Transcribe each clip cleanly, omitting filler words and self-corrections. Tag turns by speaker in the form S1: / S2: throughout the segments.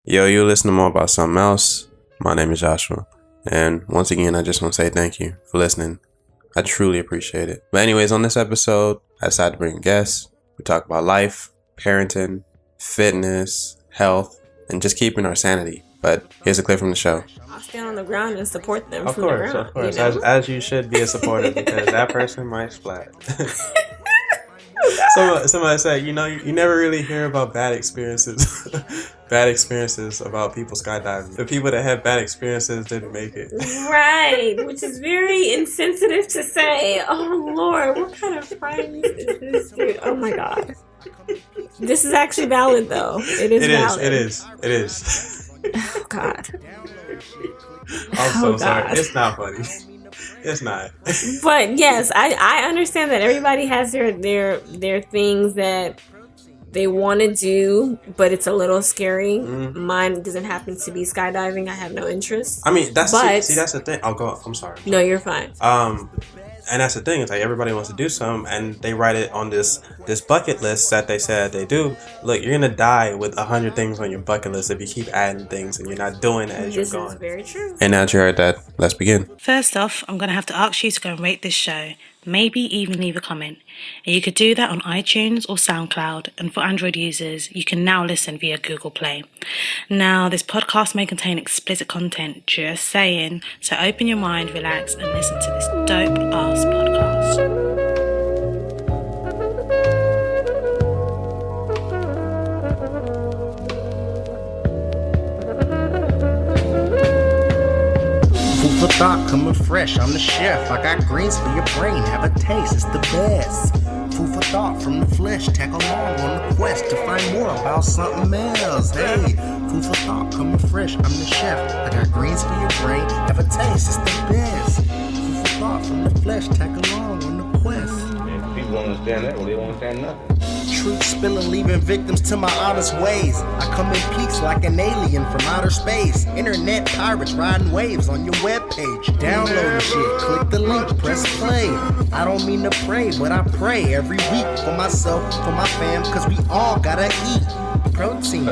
S1: Yo, you listen to more about something else. My name is Joshua, and once again, I just want to say thank you for listening. I truly appreciate it. But anyways, on this episode, I decided to bring a guest. We talk about life, parenting, fitness, health, and just keeping our sanity. But here's a clip from the show.
S2: I'll stand on the ground and support them
S1: Of
S2: from
S1: course,
S2: the ground.
S1: of course.
S2: You know?
S1: As you should be a supporter, because that person might splat. Somebody said, you never really hear about bad experiences about people skydiving. The people that had bad experiences didn't make it.
S2: Right, which is very insensitive to say. Oh Lord, what kind of friends is this dude? Oh my God. This is actually valid though. It is valid.
S1: It is.
S2: Oh God.
S1: I'm so sorry. It's not funny. It's not.
S2: But yes, I understand that everybody has their things that they want to do, but it's a little scary. Mm-hmm. Mine doesn't happen to be skydiving. I have no interest.
S1: I mean, that's the thing. I'll go. I'm sorry.
S2: No, you're fine.
S1: And that's the thing. It's like everybody wants to do something, and they write it on this bucket list that they said they do. Look, you're gonna die with 100 things on your bucket list if you keep adding things and you're not doing it as you're going.
S2: This is very true.
S1: And now that you heard that, let's begin.
S3: First off, I'm going to have to ask you to go and rate this show. Maybe even leave a comment. And you could do that on iTunes or SoundCloud. And for Android users, you can now listen via Google Play. Now, this podcast may contain explicit content, just saying. So open your mind, relax, and listen to this dope-ass podcast.
S4: For thought coming fresh, I'm the chef. I got greens for your brain, have a taste, it's the best. Food for thought from the flesh, tag along on the quest to find more about something else. Hey, food for thought coming fresh, I'm the chef. I got greens for your brain, have a taste, it's the best. Food for thought from the flesh, tag along on the quest.
S5: If people don't understand that, well, they don't understand nothing.
S4: Truth spilling, leaving victims to my honest ways. I come in peace like an alien from outer space. Internet pirates riding waves on your webpage. Download the shit, click the link, press play. I don't mean to pray, but I pray every week for myself, for my fam, cause we all gotta eat. Protein,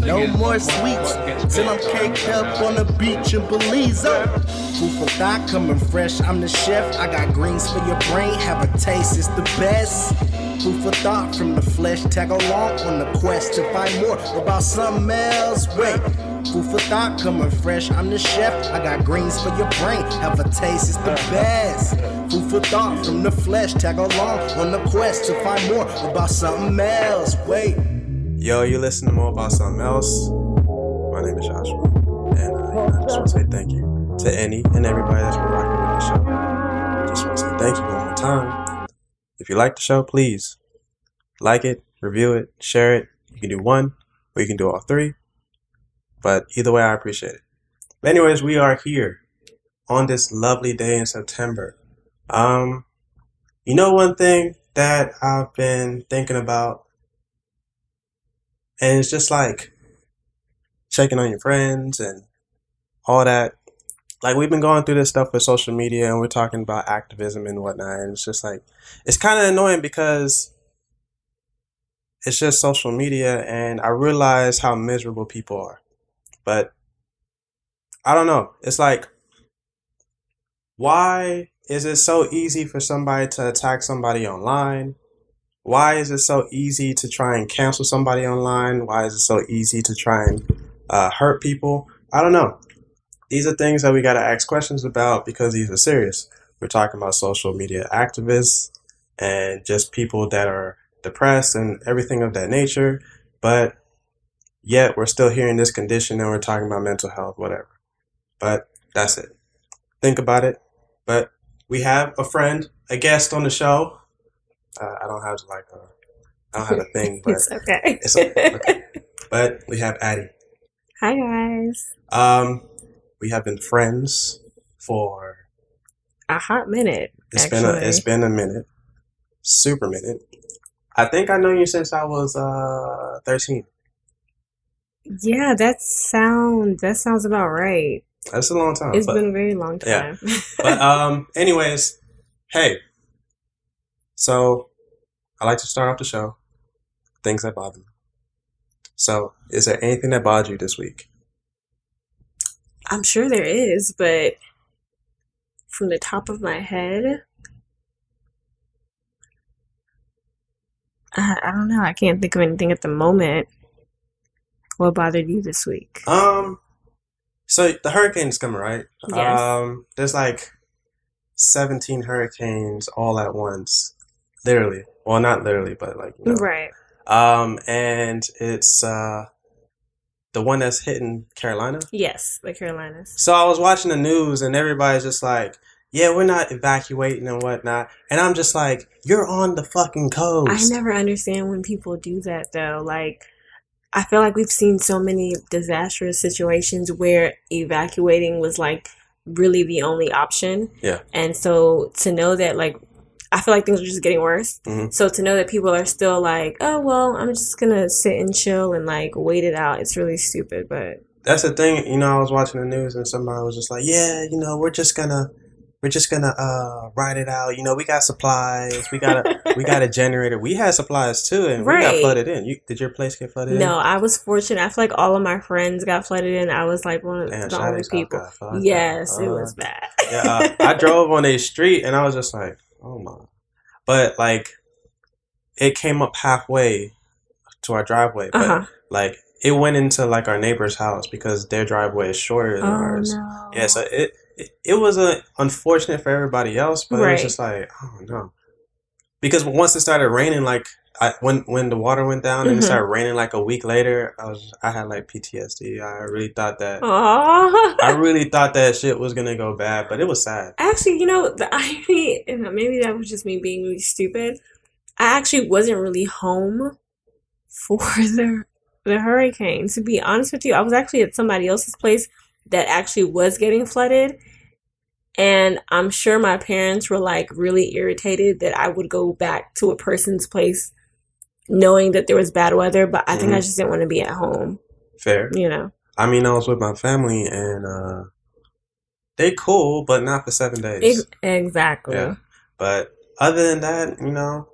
S4: no more sweets. Till I'm caked up on the beach in Belize. Food for thought coming fresh, I'm the chef. I got greens for your brain, have a taste, it's the best. Food for thought from the flesh, tag along on the quest to find more about something else. Wait, food for thought coming fresh, I'm the chef. I got greens for your brain, have a taste, it's the best. Food for thought from the flesh, tag along on the quest to find more about something else. Wait.
S1: Yo, you listen to more about something else. My name is Joshua, and I just want to say thank you to any and everybody that's been rocking with the show. I just want to say thank you one more time. If you like the show, please like it, review it, share it. You can do one, or you can do all three. But either way, I appreciate it. But anyways, we are here on this lovely day in September. One thing that I've been thinking about, and it's just like checking on your friends and all that. Like, we've been going through this stuff with social media, and we're talking about activism and whatnot, and it's just like, it's kind of annoying because it's just social media, and I realize how miserable people are. But I don't know. It's like, why is it so easy for somebody to attack somebody online? Why is it so easy to try and cancel somebody online? Why is it so easy to try and hurt people? I don't know. These are things that we got to ask questions about because these are serious. We're talking about social media activists and just people that are depressed and everything of that nature. But yet we're still here in this condition and we're talking about mental health, whatever. But that's it. Think about it. But we have a friend, a guest on the show. I don't have a thing, but
S2: it's okay.
S1: It's okay. But we have Addie.
S2: Hi guys.
S1: We have been friends for
S2: a hot minute.
S1: It's been a minute, super minute. I think I know you since I was 13.
S2: Yeah, that sounds about right.
S1: That's a long time.
S2: It's been a very long time.
S1: Yeah. But anyways, hey. So I like to start off the show. Things that bother me. So, is there anything that bothered you this week?
S2: I'm sure there is, but from the top of my head, I don't know. I can't think of anything at the moment. What bothered you this week?
S1: So the hurricane's coming, right?
S2: Yes.
S1: There's like 17 hurricanes all at once. Literally. Well, not literally, but like,
S2: Right.
S1: And it's the one that's hitting Carolina.
S2: Yes, the Carolinas.
S1: So I was watching the news and everybody's just like, yeah, we're not evacuating and whatnot. And I'm just like, you're on the fucking coast.
S2: I never understand when people do that though. Like, I feel like we've seen so many disastrous situations where evacuating was like really the only option.
S1: Yeah.
S2: And so to know that, like, I feel like things are just getting worse.
S1: Mhm.
S2: So to know that people are still like, oh, well, I'm just going to sit and chill and like wait it out. It's really stupid, but.
S1: That's the thing, I was watching the news and somebody was just like, yeah, we're just gonna ride it out. We got supplies. We got a generator. We had supplies too, and we got
S2: Right.
S1: flooded in. Did your place get flooded in?
S2: No, I was fortunate. I feel like all of my friends got flooded in. I was like one of
S1: Damn,
S2: the only
S1: Sade's house
S2: people.
S1: got flooded.
S2: Yes, it was bad.
S1: Yeah, I drove on a street and I was just like, oh my. But like, it came up halfway to our driveway, but like it went into like our neighbor's house because their driveway is shorter than ours.
S2: No.
S1: Yeah, so it was unfortunate for everybody else, but it was just like, oh no. Because once it started raining, like when the water went down and it started raining like a week later, I had like PTSD. I really thought that shit was gonna go bad, but it was sad.
S2: Actually, the irony, and maybe that was just me being really stupid. I actually wasn't really home for the hurricane. To be honest with you, I was actually at somebody else's place that actually was getting flooded. And I'm sure my parents were like really irritated that I would go back to a person's place knowing that there was bad weather, but I think I just didn't want to be at home.
S1: Fair. I mean, I was with my family and they cool, but not for 7 days.
S2: Exactly.
S1: Yeah. But other than that,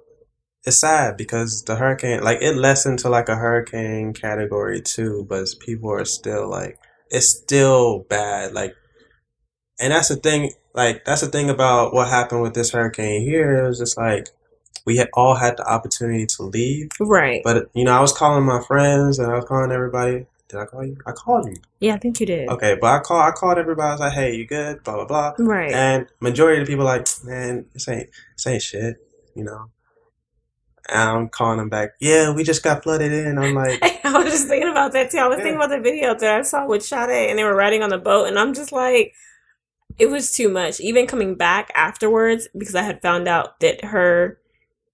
S1: it's sad because the hurricane, like it lessened to like a hurricane category 2, but people are still like, it's still bad. Like, and that's the thing, about what happened with this hurricane here. It was just like, we all had the opportunity to leave.
S2: Right.
S1: But, I was calling my friends and I was calling everybody. Did I call you? I called you.
S2: Yeah, I think you did.
S1: Okay, but I called everybody. I was like, hey, you good? Blah, blah, blah.
S2: Right.
S1: And majority of the people like, man, this ain't shit, And I'm calling them back. Yeah, we just got flooded in. I'm like,
S2: I was just thinking about that too. I was thinking about the video that I saw with Sade and they were riding on the boat, and I'm just like, it was too much. Even coming back afterwards, because I had found out that her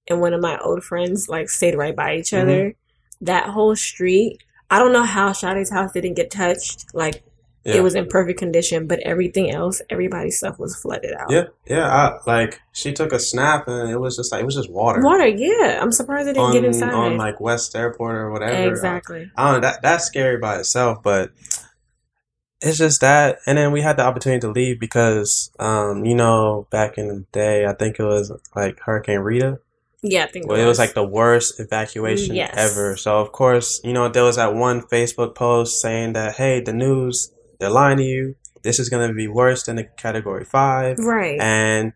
S2: and one of my old friends like stayed right by each other. That whole street, I don't know how Sade's house didn't get touched. Like, it was in perfect condition, but everything else, everybody's stuff was flooded out.
S1: Yeah. She took a snap and it was just water.
S2: Water, yeah. I'm surprised it didn't get inside.
S1: On like West Airport or whatever.
S2: Exactly.
S1: I don't know. That's scary by itself, but it's just that. And then we had the opportunity to leave because, back in the day, I think it was like Hurricane Rita.
S2: Yeah, I think
S1: it was like the worst evacuation ever. So, of course, there was that one Facebook post saying that, hey, the news, they're lying to you. This is going to be worse than a Category 5.
S2: Right.
S1: And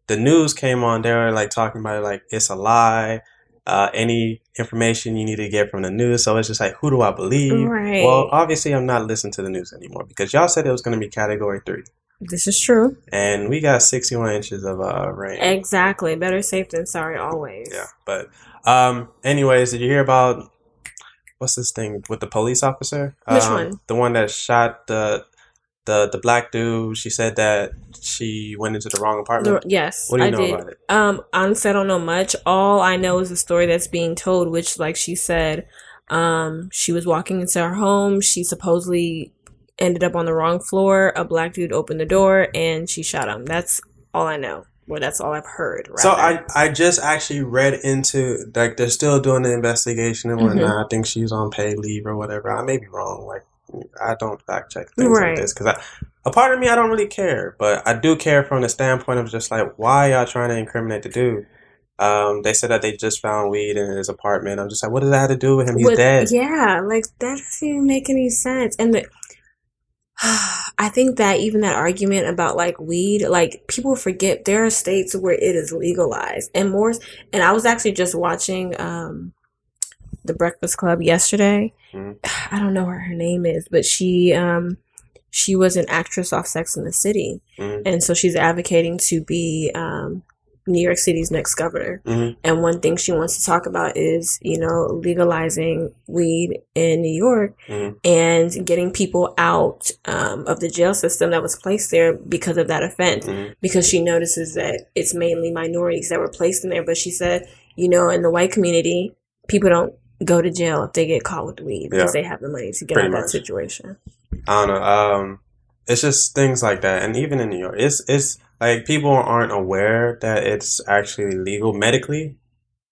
S1: the news came on. They were like talking about it like it's a lie. Any information you need to get from the news. So it's just like, who do I believe?
S2: Right.
S1: Well, obviously, I'm not listening to the news anymore because y'all said it was going to be Category 3.
S2: This is true.
S1: And we got 61 inches of rain.
S2: Exactly. Better safe than sorry always.
S1: Yeah. But anyways, did you hear about what's this thing with the police officer?
S2: Which one?
S1: The one that shot the black dude. She said that she went into the wrong apartment.
S2: Yes.
S1: What do you know about it?
S2: Honestly, I don't know much. All I know is the story that's being told, which, like she said, she was walking into her home. She supposedly ended up on the wrong floor. A black dude opened the door and she shot him. That's all I know. Well, that's all I've heard. Rather.
S1: So I just actually read into, like, they're still doing the investigation and whatnot. I think she's on paid leave or whatever. I may be wrong. Like, I don't fact check things like this because a part of me, I don't really care, but I do care from the standpoint of just like, why y'all trying to incriminate the dude? They said that they just found weed in his apartment. I'm just like, what does that have to do with him? He's dead.
S2: Yeah, like that doesn't even make any sense. And I think that even that argument about like weed, like people forget there are states where it is legalized and more. And I was actually just watching The Breakfast Club yesterday. I don't know what her name is, but she was an actress off Sex and the City, and so she's advocating to be New York City's next governor. And one thing she wants to talk about is, legalizing weed in New York and getting people out of the jail system that was placed there because of that offense. Because she notices that it's mainly minorities that were placed in there. But she said, in the white community, people don't go to jail if they get caught with weed because they have the money to get out of that situation.
S1: I don't know. It's just things like that. And even in New York, it's like people aren't aware that it's actually legal medically,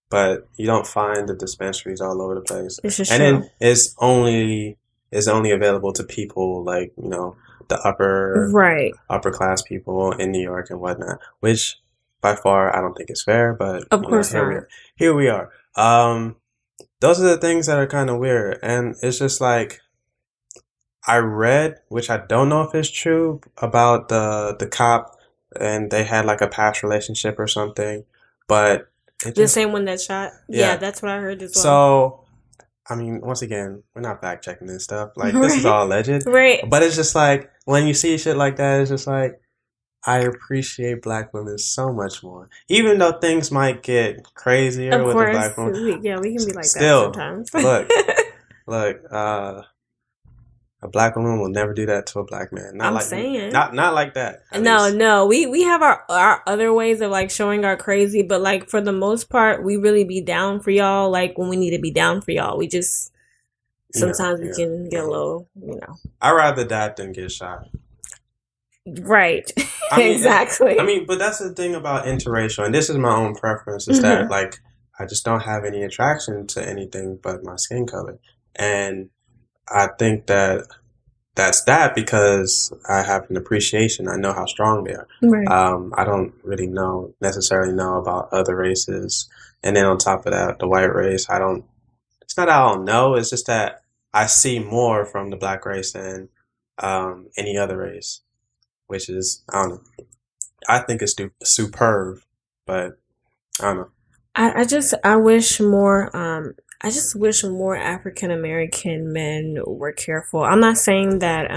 S1: but you don't find the dispensaries all over the place.
S2: This is
S1: and
S2: true.
S1: then it's only available to people like, the upper class people in New York and whatnot, which by far I don't think is fair, but
S2: of course not.
S1: Here we are. Those are the things that are kind of weird. And it's just like, I read, which I don't know if it's true, about the cop, and they had like a past relationship or something, but
S2: the same one that shot. Yeah, that's what I heard as well.
S1: So, I mean, once again, we're not fact checking this stuff. Like, this is all alleged,
S2: right?
S1: But it's just like when you see shit like that, it's just like, I appreciate black women so much more, even though things might get crazier with the black women.
S2: We can be like that sometimes.
S1: look. A black woman will never do that to a black man. Not like that.
S2: No. We have our other ways of like showing our crazy, but like for the most part, we really be down for y'all. Like when we need to be down for y'all, we just sometimes we can get a little,
S1: I'd rather that than get shot.
S2: Right. Exactly.
S1: But that's the thing about interracial, and this is my own preference, is that like I just don't have any attraction to anything but my skin color, and I think that's because I have an appreciation. I know how strong they are.
S2: Right.
S1: I don't really necessarily know about other races. And then on top of that, the white race, it's not that I don't know. It's just that I see more from the black race than any other race, which is, I don't know. I think it's superb, but I don't know.
S2: I just wish more African American men were careful. I'm not saying that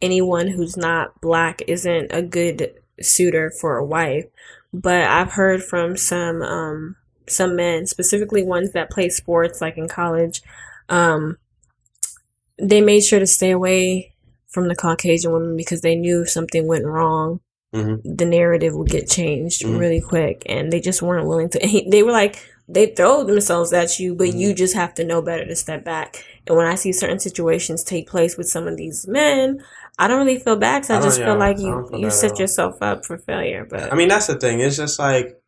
S2: anyone who's not black isn't a good suitor for a wife, but I've heard from some men, specifically ones that play sports, like in college, they made sure to stay away from the Caucasian women because they knew if something went wrong, the narrative would get changed really quick, and they just weren't willing to. They were like, they throw themselves at you, but you just have to know better to step back. And when I see certain situations take place with some of these men, I don't really feel bad because I just feel like you set yourself up for failure. But
S1: I mean, that's the thing. It's just like,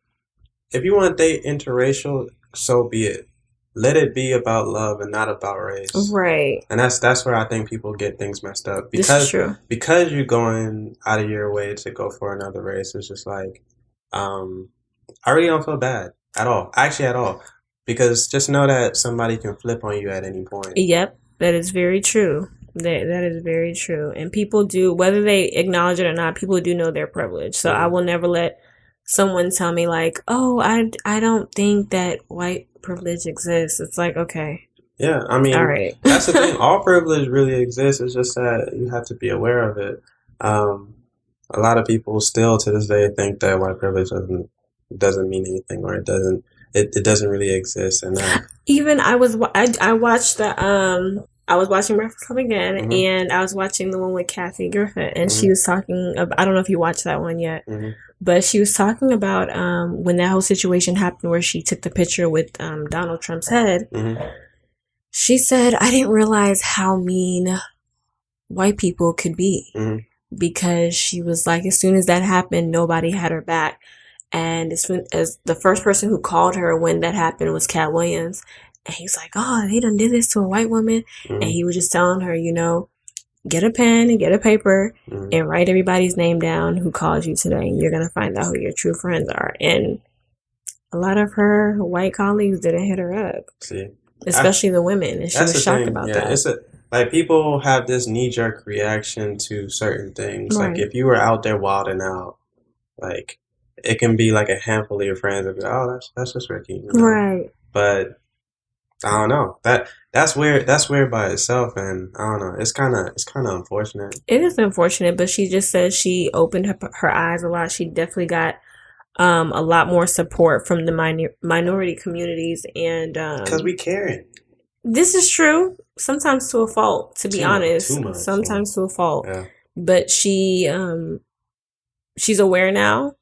S1: if you want to date interracial, so be it. Let it be about love and not about race.
S2: Right.
S1: And that's where I think people get things messed up.
S2: This is true.
S1: Because you're going out of your way to go for another race, it's just like, I really don't feel bad. At all. Actually, at all. Because just know that somebody can flip on you at any point.
S2: Yep. That is very true. That is very true. And people do, whether they acknowledge it or not, people do know their privilege. So I will never let someone tell me like, oh, I don't think that white privilege exists. It's like, okay.
S1: Yeah. I mean,
S2: all right.
S1: That's the thing. All privilege really exists. It's just that you have to be aware of it. A lot of people still to this day think that white privilege doesn't mean anything, or it doesn't really exist. And
S2: even I watched I was watching Breakfast Club again, and I was watching the one with Kathy Griffin, and she was talking about, I don't know if you watched that one yet, but she was talking about when that whole situation happened where she took the picture with Donald Trump's head. She said, I didn't realize how mean white people could be, because she was like, as soon as that happened, nobody had her back. And as soon as the first person who called her when that happened was Cat Williams, and he's like, oh, they done did this to a white woman. And he was just telling her, get a pen and get a paper and write everybody's name down who called you today, and you're going to find out who your true friends are. And a lot of her white colleagues didn't hit her up.
S1: See,
S2: especially the women, and she was shocked about that.
S1: It's like people have this knee-jerk reaction to certain things.
S2: Right.
S1: Like if you were out there wilding out, like it can be like a handful of your friends that be, oh, that's just Ricky, you know?
S2: Right.
S1: But I don't know. That's weird. That's weird by itself, and I don't know. It's kind of unfortunate.
S2: It is unfortunate, but she just says she opened her eyes a lot. She definitely got a lot more support from the minority communities, and
S1: because we caring.
S2: This is true. Sometimes to a fault, to be honest.
S1: Too much,
S2: sometimes to a fault.
S1: Yeah.
S2: But she's aware now,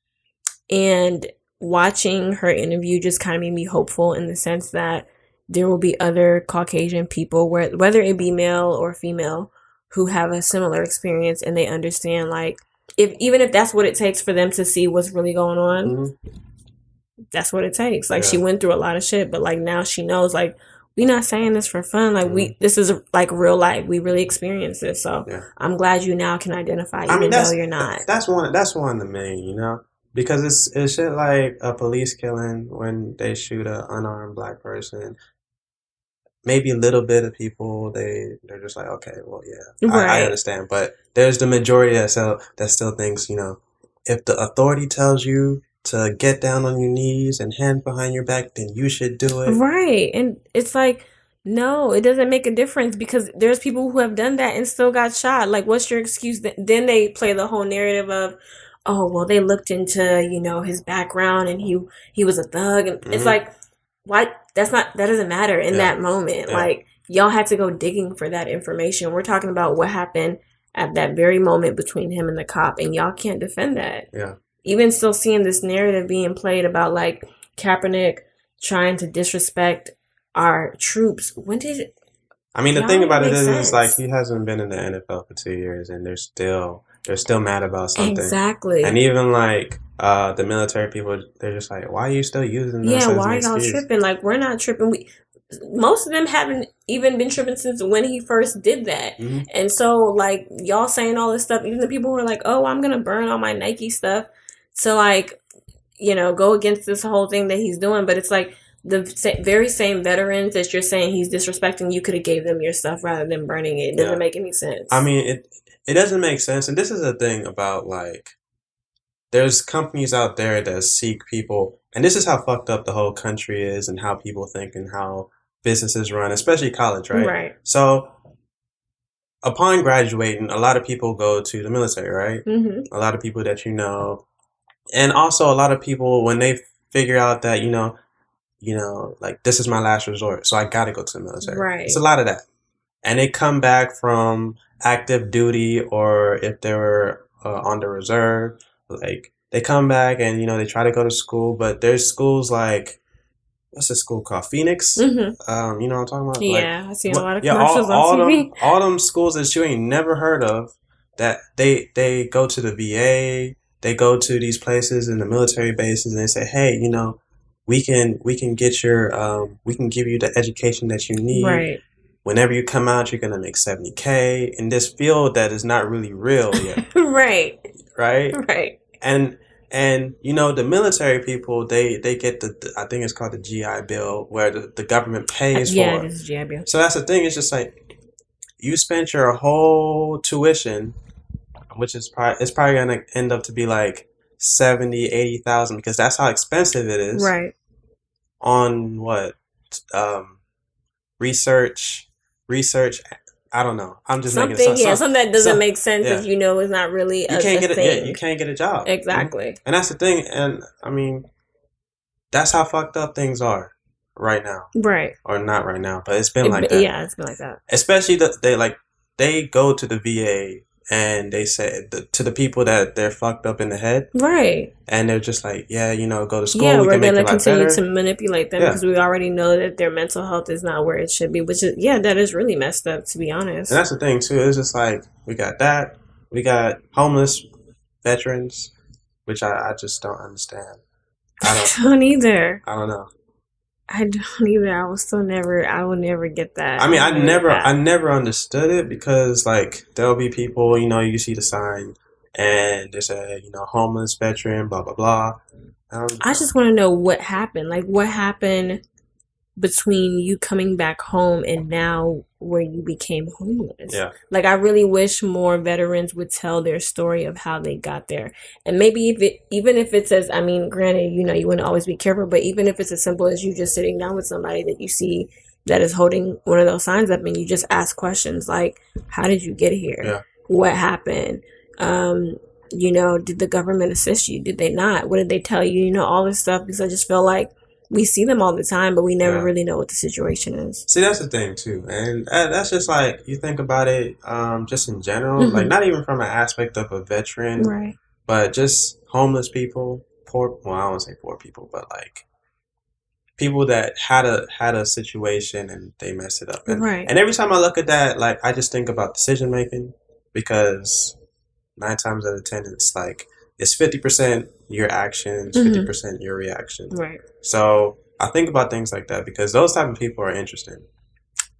S2: and watching her interview just kind of made me hopeful in the sense that there will be other Caucasian people, whether it be male or female, who have a similar experience, and they understand, like, even if that's what it takes for them to see what's really going on,
S1: Mm-hmm.
S2: that's what it takes. Like, she went through a lot of shit, but like now she knows, like, we're not saying this for fun. Like, this is like real life. We really experience this. So I'm glad you now can identify, even though you're not.
S1: That's one of the main, you know, because it's shit like a police killing when they shoot an unarmed black person. Maybe a little bit of people, they're just like, okay, well, yeah, I understand. But there's the majority that still thinks, you know, if the authority tells you to get down on your knees and hands behind your back, then you should do it.
S2: Right. And it's like, no, it doesn't make a difference, because there's people who have done that and still got shot. Like, what's your excuse? Then they play the whole narrative of, oh, well, they looked into, you know, his background and he was a thug. And it's like, why? That doesn't matter in that moment.
S1: Yeah.
S2: Like, y'all had to go digging for that information. We're talking about what happened at that very moment between him and the cop, and y'all can't defend that.
S1: Yeah.
S2: Even still seeing this narrative being played about, like, Kaepernick trying to disrespect our troops. When did it?
S1: I mean, the thing about it is like, he hasn't been in the NFL for 2 years, and they're still mad about something.
S2: Exactly.
S1: And even like the military people, they're just like, why are you still using this?
S2: Yeah, why are y'all tripping? Like, we're not tripping. Most of them haven't even been tripping since when he first did that.
S1: Mm-hmm.
S2: And so, like, y'all saying all this stuff, even the people who are like, oh, I'm gonna burn all my Nike stuff to, like, you know, go against this whole thing that he's doing. But it's like the very same veterans that you're saying he's disrespecting, you could have gave them your stuff rather than burning it. It doesn't make any sense.
S1: I mean, it doesn't make sense. And this is the thing about, like, there's companies out there that seek people, and this is how fucked up the whole country is and how people think and how businesses run, especially college, right?
S2: Right.
S1: So upon graduating, a lot of people go to the military, right?
S2: Mm-hmm.
S1: A lot of people that you know. And also a lot of people, when they figure out that, you know, like, this is my last resort, so I got to go to the military.
S2: Right.
S1: It's a lot of that. And they come back from active duty, or if they were on the reserve, like, they come back and, you know, they try to go to school, but there's schools like, what's this school called? Phoenix?
S2: Mm-hmm.
S1: You know what I'm talking about?
S2: Yeah,
S1: like,
S2: I've seen a lot of commercials
S1: all
S2: on TV.
S1: all them schools that you ain't never heard of, that they go to the VA, they go to these places in the military bases, and they say, hey, you know, we can get your we can give you the education that you need.
S2: Right.
S1: Whenever you come out, you're gonna make $70K in this field that is not really real yet.
S2: Right.
S1: Right.
S2: Right.
S1: And you know, the military people, they get the I think it's called the GI Bill, where the government pays for.
S2: Yeah, it is GI Bill.
S1: So that's the thing. It's just like, you spent your whole tuition, which is it's probably gonna end up to be like 70, 80,000, because that's how expensive it is.
S2: Right.
S1: On what? Research. I don't know. I'm just
S2: something,
S1: making
S2: something that doesn't make sense if you know it's not really
S1: you can't get
S2: thing.
S1: you can't get a job.
S2: Exactly.
S1: Mm-hmm. And that's the thing. And I mean, that's how fucked up things are right now.
S2: Right.
S1: Or not right now, but it's been like that.
S2: Yeah, it's been like that.
S1: Especially they go to the VA and they say to the people that they're fucked up in the head.
S2: Right.
S1: And they're just like, yeah, you know, go to school.
S2: Yeah,
S1: we're
S2: going to continue to manipulate them because we already know that their mental health is not where it should be, which is, that is really messed up, to be honest.
S1: And that's the thing, too. It's just like, we got that. We got homeless veterans, which I just don't understand.
S2: I don't either.
S1: I don't know.
S2: I don't either. I will never get that.
S1: I mean, I never understood it, because, like, there'll be people, you know, you see the sign and they say, you know, homeless veteran, blah, blah, blah.
S2: I just want to know what happened. Like, what happened between you coming back home and now where you became homeless.
S1: Yeah.
S2: Like, I really wish more veterans would tell their story of how they got there. And maybe even if it's as, I mean, granted, you know, you wouldn't always be careful, but even if it's as simple as you just sitting down with somebody that you see that is holding one of those signs up and you just ask questions like, how did you get here?
S1: Yeah.
S2: What happened? You know, did the government assist you? Did they not? What did they tell you? You know, all this stuff, because I just feel like we see them all the time, but we never really know what the situation is.
S1: See, that's the thing too, and that's just like you think about it, just in general, like not even from an aspect of a veteran,
S2: Right?
S1: but just homeless people, poor. Well, I don't want to say poor people, but like people that had a situation and they messed it up. And,
S2: right.
S1: And every time I look at that, like I just think about decision making, because 9 times out of 10, it's like it's 50% your actions, 50% your reaction.
S2: Right.
S1: So I think about things like that because those type of people are interesting.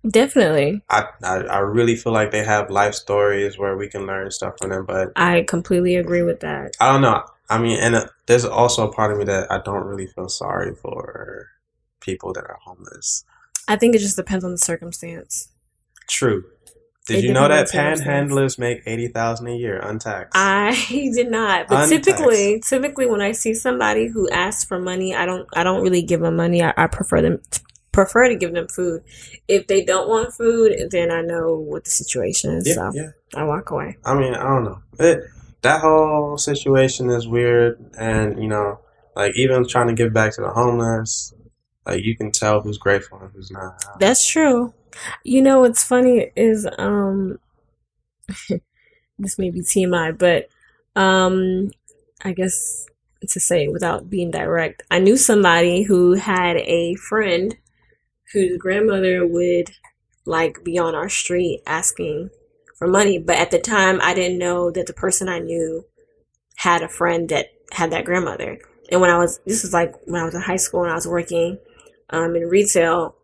S2: Definitely.
S1: I really feel like they have life stories where we can learn stuff from them. But
S2: I completely agree with that.
S1: I don't know. I mean, and there's also a part of me that I don't really feel sorry for people that are homeless.
S2: I think it just depends on the circumstance.
S1: True. Did you know that panhandlers make $80,000 a year untaxed?
S2: I did not, but
S1: Untaxed.
S2: typically when I see somebody who asks for money, I don't really give them money. I prefer to give them food. If they don't want food, then I know what the situation is. I walk away.
S1: I mean, I don't know. That whole situation is weird, and you know, like even trying to give back to the homeless, like you can tell who's grateful and who's not.
S2: That's true. You know what's funny is this may be TMI, but I guess to say it without being direct, I knew somebody who had a friend whose grandmother would like be on our street asking for money, but at the time I didn't know that the person I knew had a friend that had that grandmother. And this was like when I was in high school and I was working in retail,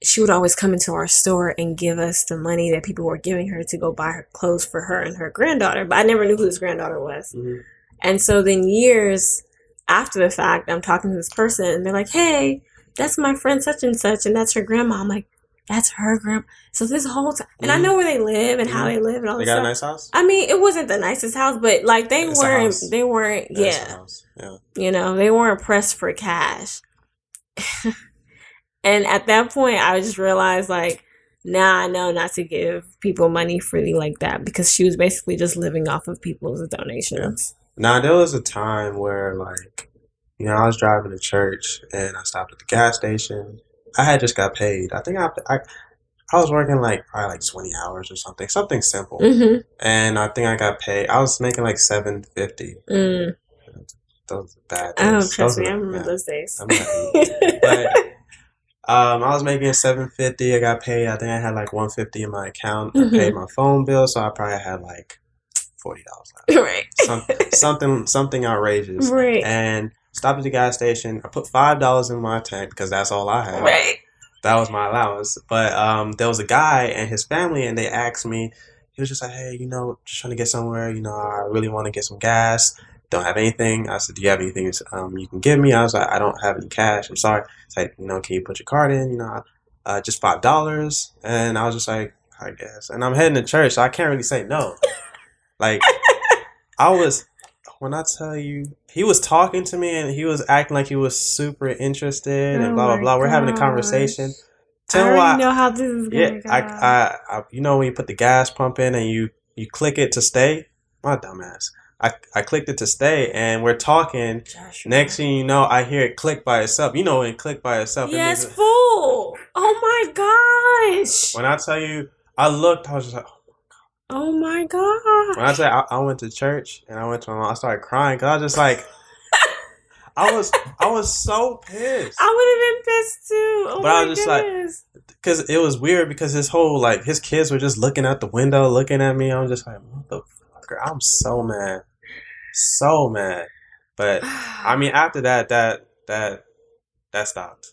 S2: she would always come into our store and give us the money that people were giving her to go buy her clothes for her and her granddaughter. But I never knew who this granddaughter was. Mm-hmm. And so then years after the fact, I'm talking to this person and they're like, hey, that's my friend such and such, and that's her grandma. I'm like, that's her grandma. So this whole time, and I know where they live and how they live and all that stuff. They got
S1: a nice house?
S2: I mean, it wasn't the nicest house, but like they weren't, yeah. You know, they weren't pressed for cash. And at that point, I just realized, like, now I know not to give people money freely like that, because she was basically just living off of people's donations.
S1: Yeah. Now, there was a time where, like, you know, I was driving to church and I stopped at the gas station. I had just got paid. I think I was working like probably like 20 hours or something simple. Mm-hmm. And I think I got paid. I was making like $7.50. Those are bad days.
S2: Oh, trust me, I remember those days.
S1: But I was making $7.50. I got paid. I think I had like $150 in my account. I paid my phone bill, so I probably had like $40 left.
S2: Right.
S1: Something outrageous.
S2: Right.
S1: And stopped at the gas station. I put $5 in my tank because that's all I had.
S2: Right.
S1: That was my allowance. But there was a guy and his family, and they asked me. He was just like, "Hey, you know, just trying to get somewhere. You know, I really want to get some gas. Don't have anything." I said, "Do you have anything you can give me?" I was like, "I don't have any cash. I'm sorry." It's like, you know, "Can you put your card in? You know, just $5." And I was just like, "I guess." And I'm heading to church, so I can't really say no. Like, when I tell you, he was talking to me and he was acting like he was super interested and blah, blah, blah. We're having a conversation.
S2: I already know how this is going to go.
S1: I you know when you put the gas pump in and you click it to stay? My dumbass. I clicked it to stay and we're talking. Joshua. Next thing you know, I hear it click by itself. You know when it click by itself.
S2: Yes, fool. Oh my gosh.
S1: When I tell you, I looked, I was just like,
S2: oh my god!
S1: When I say I went to church and I went to my mom, I started crying because I was just like, I was so pissed.
S2: I would have been pissed too. Oh, but I was just goodness.
S1: Like, because it was weird because his kids were just looking out the window, looking at me. I'm just like, motherfucker, I'm so mad. But I mean, after that stopped.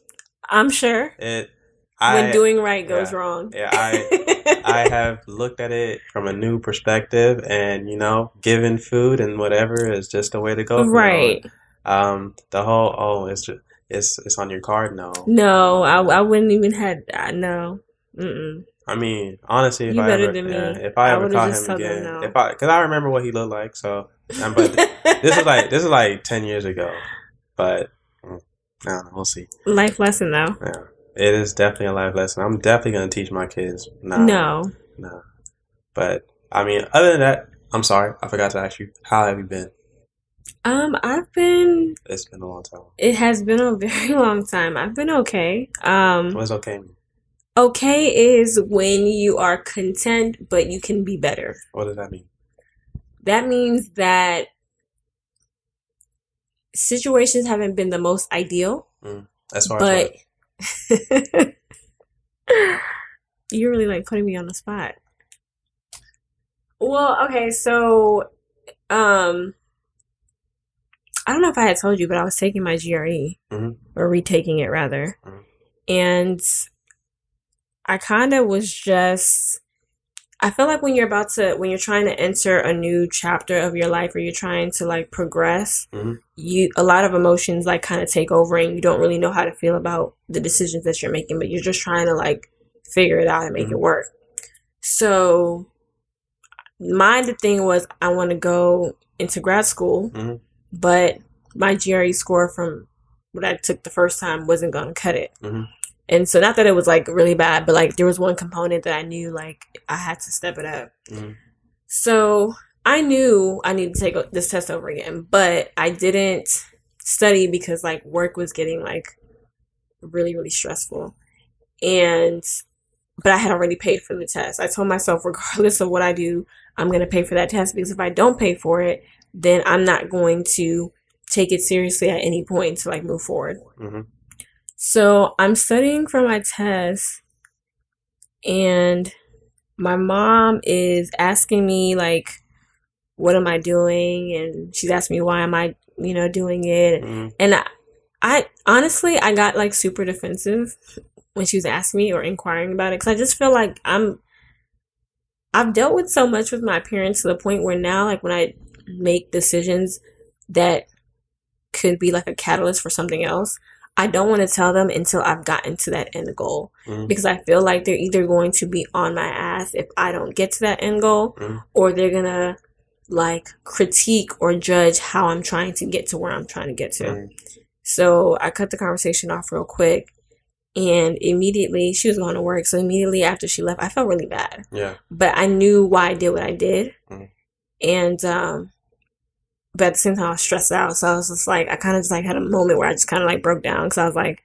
S2: I'm sure. When doing right goes wrong.
S1: Yeah, I have looked at it from a new perspective, and you know, giving food and whatever is just the way to go.
S2: Right.
S1: The whole it's on your card. No,
S2: No, I wouldn't even had no. Mm-mm.
S1: I mean, honestly,
S2: You better than me.
S1: if I
S2: I
S1: ever
S2: would have
S1: caught
S2: just
S1: him
S2: told them
S1: again,
S2: no.
S1: because I remember what he looked like, so, but this is like 10 years ago, but I don't know, we'll see.
S2: Life lesson though.
S1: Yeah, it is definitely a life lesson. I'm definitely gonna teach my kids.
S2: No.
S1: But I mean, other than that, I'm sorry, I forgot to ask you, how have you been?
S2: I've been.
S1: It's been a long time.
S2: It has been a very long time. I've been okay.
S1: What's okay mean?
S2: Okay is when you are content, but you can be better.
S1: What does that mean?
S2: That means that situations haven't been the most ideal,
S1: As far
S2: but
S1: as
S2: you're really like putting me on the spot. Well, okay, so I don't know if I had told you, but I was taking my GRE or retaking it rather, and I kind of was just. I feel like when you're trying to enter a new chapter of your life, or you're trying to like progress, a lot of emotions like kind of take over, and you don't really know how to feel about the decisions that you're making, but you're just trying to like figure it out and make it work. So the thing was, I want to go into grad school, but my GRE score from what I took the first time wasn't going to cut it. And so not that it was like really bad, but like there was one component that I knew like I had to step it up. So I knew I needed to take this test over again, but I didn't study because like work was getting like really, really stressful. But I had already paid for the test. I told myself, regardless of what I do, I'm going to pay for that test, because if I don't pay for it, then I'm not going to take it seriously at any point to like move forward. So I'm studying for my test, and my mom is asking me like, what am I doing? And she's asking me, why am I, doing it? And I honestly, I got like super defensive when she was asking me or inquiring about it, because I just feel like I've dealt with so much with my parents to the point where now, like when I make decisions that could be like a catalyst for something else, I don't want to tell them until I've gotten to that end goal, because I feel like they're either going to be on my ass if I don't get to that end goal, or they're going to like critique or judge how I'm trying to get to where I'm trying to get to. So I cut the conversation off real quick, and immediately she was going to work. So immediately after she left, I felt really bad. Yeah. But I knew why I did what I did. And, but at the same time, I was stressed out. So I was just like, I kind of just like had a moment where I just kind of like broke down, because I was like,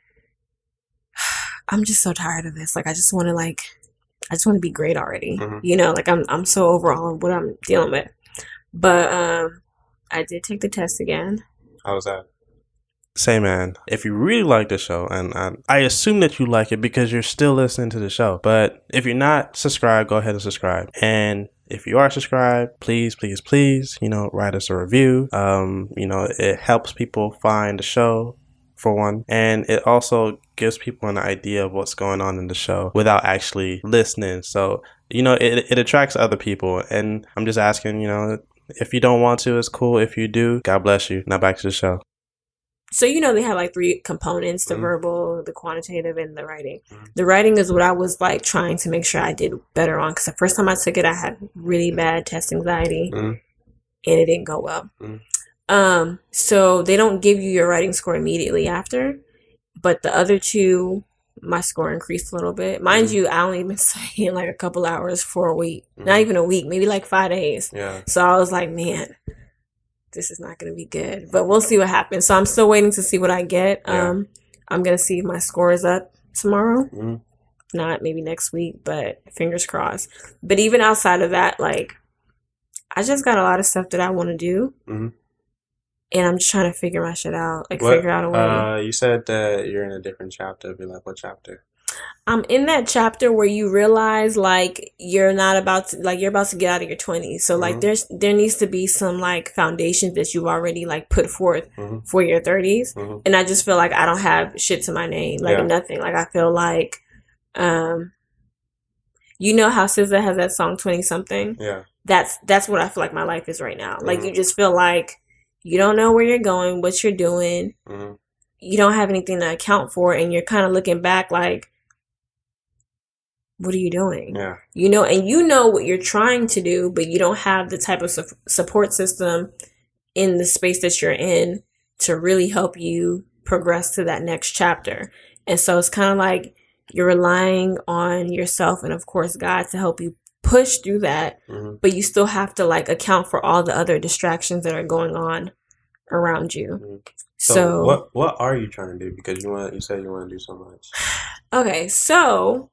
S2: I'm just so tired of this. Like, I just want to be great already. Like I'm so over all of what I'm dealing with. But I did take the test again.
S1: How was that? Say, man, if you really like the show, and I assume that you like it because you're still listening to the show, but if you're not subscribed, go ahead and subscribe. And if you are subscribed, please, please, please, write us a review. It helps people find the show, for one, and it also gives people an idea of what's going on in the show without actually listening. So, it attracts other people, and I'm just asking, if you don't want to, it's cool. If you do, God bless you. Now back to the show.
S2: So, they have like 3 components, the verbal, the quantitative, and the writing. The writing is what I was like trying to make sure I did better on, because the first time I took it, I had really bad test anxiety, and it didn't go well. So they don't give you your writing score immediately after, but the other 2, my score increased a little bit. Mind you, I only been studying like a couple hours for a week, not even a week, maybe like 5 days. Yeah. So I was like, man, this is not going to be good, but we'll see what happens. So I'm still waiting to see what I get. Yeah. I'm going to see if my score is up tomorrow. If not, maybe next week, but fingers crossed. But even outside of that, like, I just got a lot of stuff that I want to do. And I'm just trying to figure my shit out, figure out a way.
S1: You said that you're in a different chapter. Be like, what chapter?
S2: I'm in that chapter where you realize like you're about to get out of your 20s. So like there needs to be some like foundations that you've already like put forth for your 30s. And I just feel like I don't have shit to my name, nothing. Like I feel like, how SZA has that song 20 something. Yeah. That's what I feel like my life is right now. Like you just feel like you don't know where you're going, what you're doing.
S1: Mm-hmm.
S2: You don't have anything to account for, and you're kind of looking back like, what are you doing?
S1: Yeah.
S2: You know, and you know what you're trying to do, but you don't have the type of support system in the space that you're in to really help you progress to that next chapter. And so it's kind of like you're relying on yourself and, of course, God to help you push through that.
S1: Mm-hmm.
S2: But you still have to like account for all the other distractions that are going on around you.
S1: Mm-hmm. So what are you trying to do? Because you said you want to do so much.
S2: Okay, so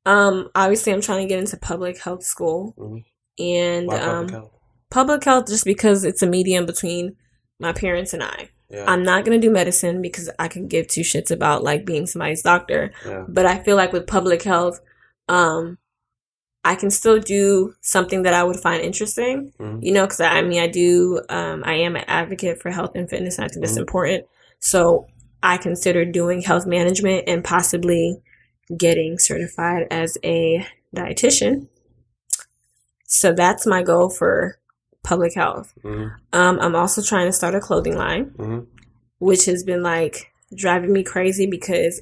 S2: obviously I'm trying to get into public health school.
S1: Mm-hmm.
S2: And
S1: Why public health?
S2: Public health just because it's a medium between my parents and I.
S1: Yeah.
S2: I'm not going to do medicine because I can give two shits about like being somebody's doctor.
S1: Yeah.
S2: But I feel like with public health, I can still do something that I would find interesting,
S1: Mm-hmm.
S2: you know, because I am an advocate for health and fitness, and I think that's
S1: Mm-hmm.
S2: important. So I consider doing health management and possibly getting certified as a dietitian. So that's my goal for public health.
S1: Mm-hmm.
S2: I'm also trying to start a clothing line,
S1: Mm-hmm.
S2: which has been like driving me crazy because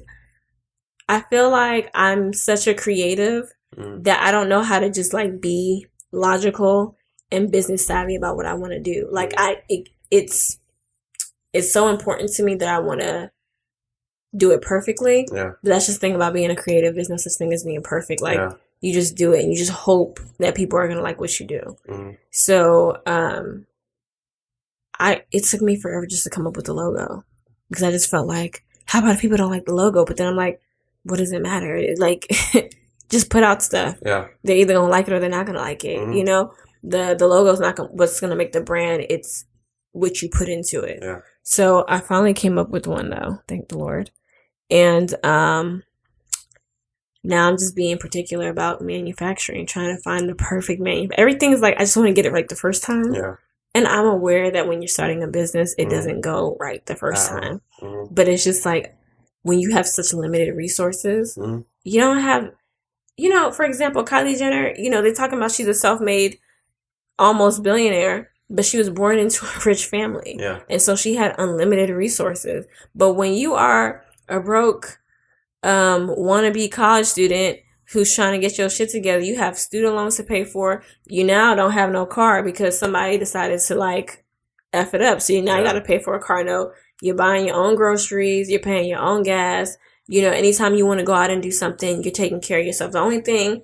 S2: I feel like I'm such a creative
S1: Mm-hmm.
S2: that I don't know how to just like be logical and business savvy about what I want to do. Like it's so important to me that I want to do it perfectly.
S1: Yeah.
S2: But that's just the thing about being a creative. There's no such thing as being perfect. Like
S1: Yeah.
S2: you just do it and you just hope that people are going to like what you do.
S1: Mm-hmm.
S2: So, it took me forever just to come up with the logo because I just felt like, how about if people don't like the logo? But then I'm like, what does it matter? It's like, just put out stuff.
S1: Yeah.
S2: They're either going to like it or they're not going to like it.
S1: Mm-hmm.
S2: You know, the logo's not what's going to make the brand. It's what you put into it.
S1: Yeah.
S2: So I finally came up with one though. Thank the Lord. And, now I'm just being particular about manufacturing, trying to find the perfect everything's like, I just want to get it right the first time.
S1: Yeah.
S2: And I'm aware that when you're starting a business, it doesn't go right the first time.
S1: Mm-hmm.
S2: But it's just like when you have such limited resources,
S1: Mm-hmm.
S2: you don't have, you know, for example, Kylie Jenner, you know, they're talking about she's a self-made almost billionaire, but she was born into a rich family.
S1: Yeah.
S2: And so she had unlimited resources. But when you are a broke wannabe college student who's trying to get your shit together, you have student loans to pay for, you now don't have no car because somebody decided to like F it up. So you got to pay for a car note. You're buying your own groceries, you're paying your own gas. You know, anytime you want to go out and do something, you're taking care of yourself. The only thing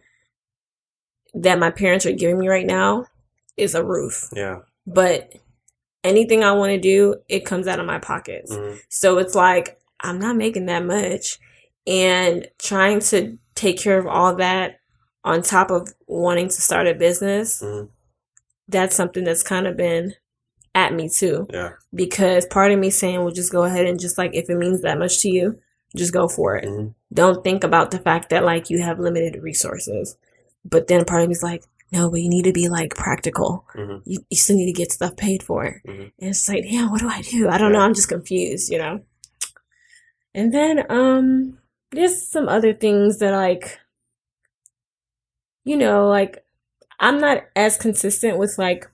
S2: that my parents are giving me right now is a roof.
S1: Yeah.
S2: But anything I want to do, it comes out of my pockets.
S1: Mm-hmm.
S2: So it's like, I'm not making that much. And trying to take care of all that on top of wanting to start a business,
S1: Mm-hmm.
S2: that's something that's kind of been at me too.
S1: Yeah.
S2: Because part of me saying, well, just go ahead and just like, if it means that much to you, just go for it.
S1: Mm-hmm.
S2: Don't think about the fact that like you have limited resources. But then part of me is like, no, but you need to be like practical.
S1: Mm-hmm.
S2: You still need to get stuff paid for.
S1: Mm-hmm.
S2: And it's like, damn, what do I do? I don't know. I'm just confused, you know? And then, there's some other things that like, you know, like I'm not as consistent with like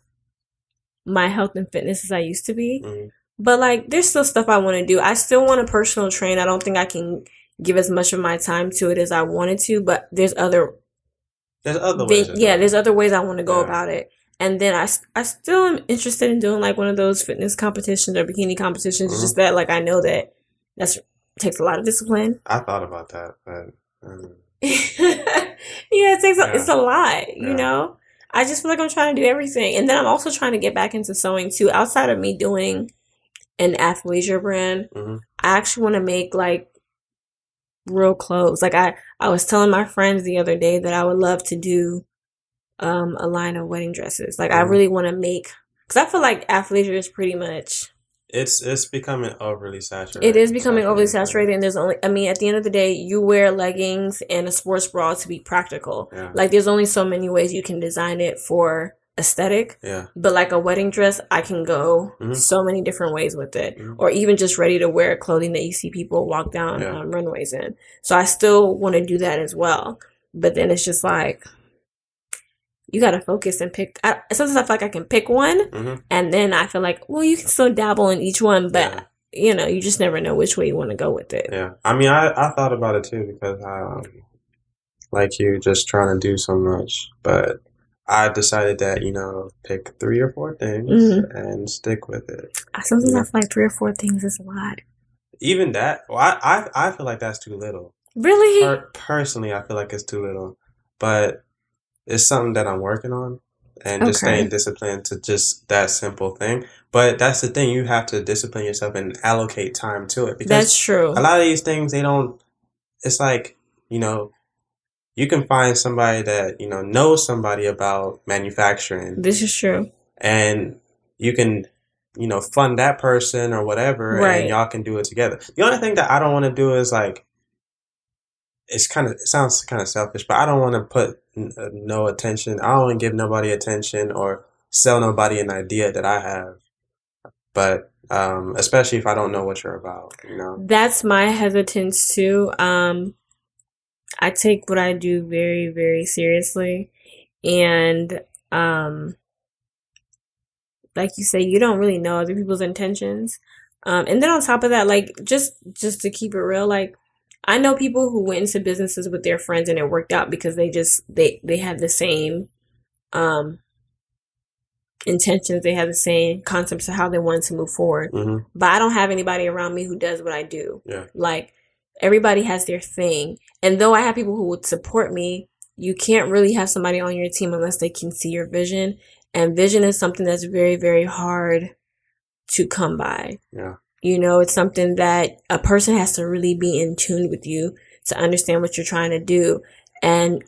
S2: my health and fitness as I used to be.
S1: Mm-hmm.
S2: But like, there's still stuff I want to do. I still want to personal train. I don't think I can give as much of my time to it as I wanted to, but there's other
S1: ways.
S2: there's other ways I want to go about it. And then I still am interested in doing like one of those fitness competitions or bikini competitions. It's just that like, I know that takes a lot of discipline.
S1: I thought about that, but
S2: yeah, it's a lot, you know? I just feel like I'm trying to do everything. And then I'm also trying to get back into sewing too. Outside of me doing an athleisure brand,
S1: mm-hmm.
S2: I actually want to make like real clothes. Like I was telling my friends the other day that I would love to do a line of wedding dresses. Like I really want to make, because I feel like athleisure is pretty much,
S1: it's becoming overly saturated.
S2: It is becoming overly saturated, and there's only, I mean, at the end of the day, you wear leggings and a sports bra to be practical.
S1: Yeah.
S2: Like there's only so many ways you can design it for aesthetic.
S1: Yeah.
S2: But like a wedding dress, I can go so many different ways with it, or even just ready to wear clothing that you see people walk down runways in. So I still want to do that as well. But then it's just like, you got to focus and pick. Sometimes I feel like I can pick one, and then I feel like, well, you can still dabble in each one, but you know, you just never know which way you want to go with it.
S1: Yeah, I mean, I thought about it too because I like you, just trying to do so much, but I decided that, you know, pick 3 or 4 things and stick with it.
S2: Sometimes I feel like 3 or 4 things is a lot.
S1: Even that, well, I feel like that's too little.
S2: Really?
S1: Personally, I feel like it's too little, but it's something that I'm working on and just staying disciplined to just that simple thing. But that's the thing, you have to discipline yourself and allocate time to it. Because
S2: that's true.
S1: A lot of these things, it's like, you know, you can find somebody that, you know, knows somebody about manufacturing.
S2: This is true. And
S1: you can, you know, fund that person or whatever, and y'all can do it together. The only thing that I don't want to do is like, it sounds kind of selfish, but I don't want to put no attention. I don't want to give nobody attention or sell nobody an idea that I have. But especially if I don't know what you're about, you know.
S2: That's my hesitance too. I take what I do very, very seriously, and like you say, you don't really know other people's intentions. And then on top of that, like just to keep it real, like I know people who went into businesses with their friends and it worked out because they had the same intentions, they had the same concepts of how they wanted to move forward. But I don't have anybody around me who does what I do. Like everybody has their thing, and though I have people who would support me, you can't really have somebody on your team unless they can see your vision. And vision is something that's very, very hard to come by. You know, it's something that a person has to really be in tune with you to understand what you're trying to do. And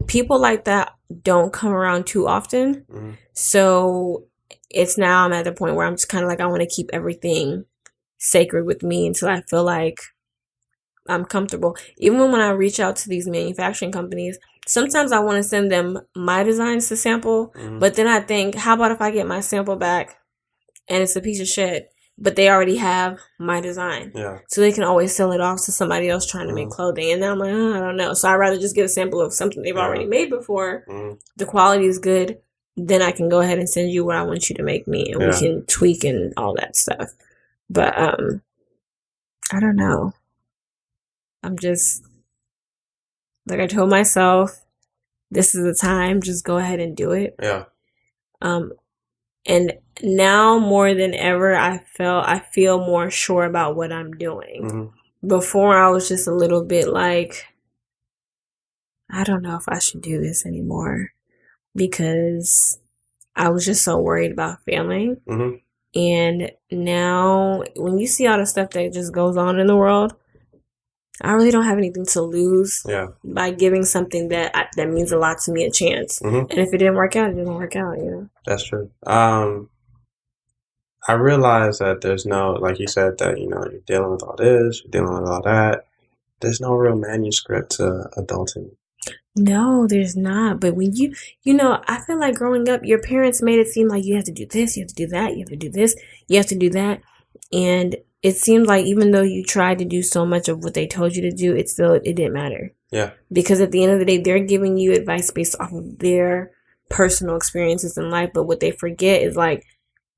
S2: people like that don't come around too often. So it's now I'm at the point where I'm just kind of like, I want to keep everything sacred with me until I feel like I'm comfortable. Even when I reach out to these manufacturing companies, sometimes I want to send them my designs to sample, but then I think, how about if I get my sample back and it's a piece of shit, but they already have my design. So they can always sell it off to somebody else trying to make clothing. And now I'm like, I don't know. So I'd rather just get a sample of something they've already made before. The quality is good. Then I can go ahead and send you what I want you to make me, and we can tweak and all that stuff. But I don't know. I'm just, like I told myself, this is the time, just go ahead and do it. And now more than ever, I feel more sure about what I'm doing. Before I was just a little bit like, I don't know if I should do this anymore, because I was just so worried about failing. And now when you see all the stuff that just goes on in the world, I really don't have anything to lose by giving something that means a lot to me a chance. And if it didn't work out, it didn't work out, you know? That's
S1: true. I realize that there's no, like you said, that, you know, you're dealing with all this, you're dealing with all that. There's no real manuscript to adulting.
S2: No, there's not. But when you know, I feel like growing up, your parents made it seem like you have to do this, you have to do that, you have to do this, you have to do that. And it seems like even though you tried to do so much of what they told you to do, it didn't matter. Because at the end of the day, they're giving you advice based off of their personal experiences in life. But what they forget is like,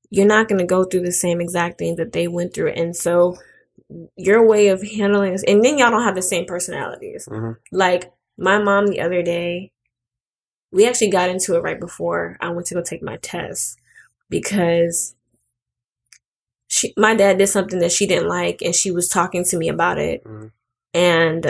S2: you're not going to go through the same exact things that they went through. And so your way of handling this, and then y'all don't have the same personalities. Like my mom the other day, we actually got into it right before I went to go take my test, because my dad did something that she didn't like, and she was talking to me about it. And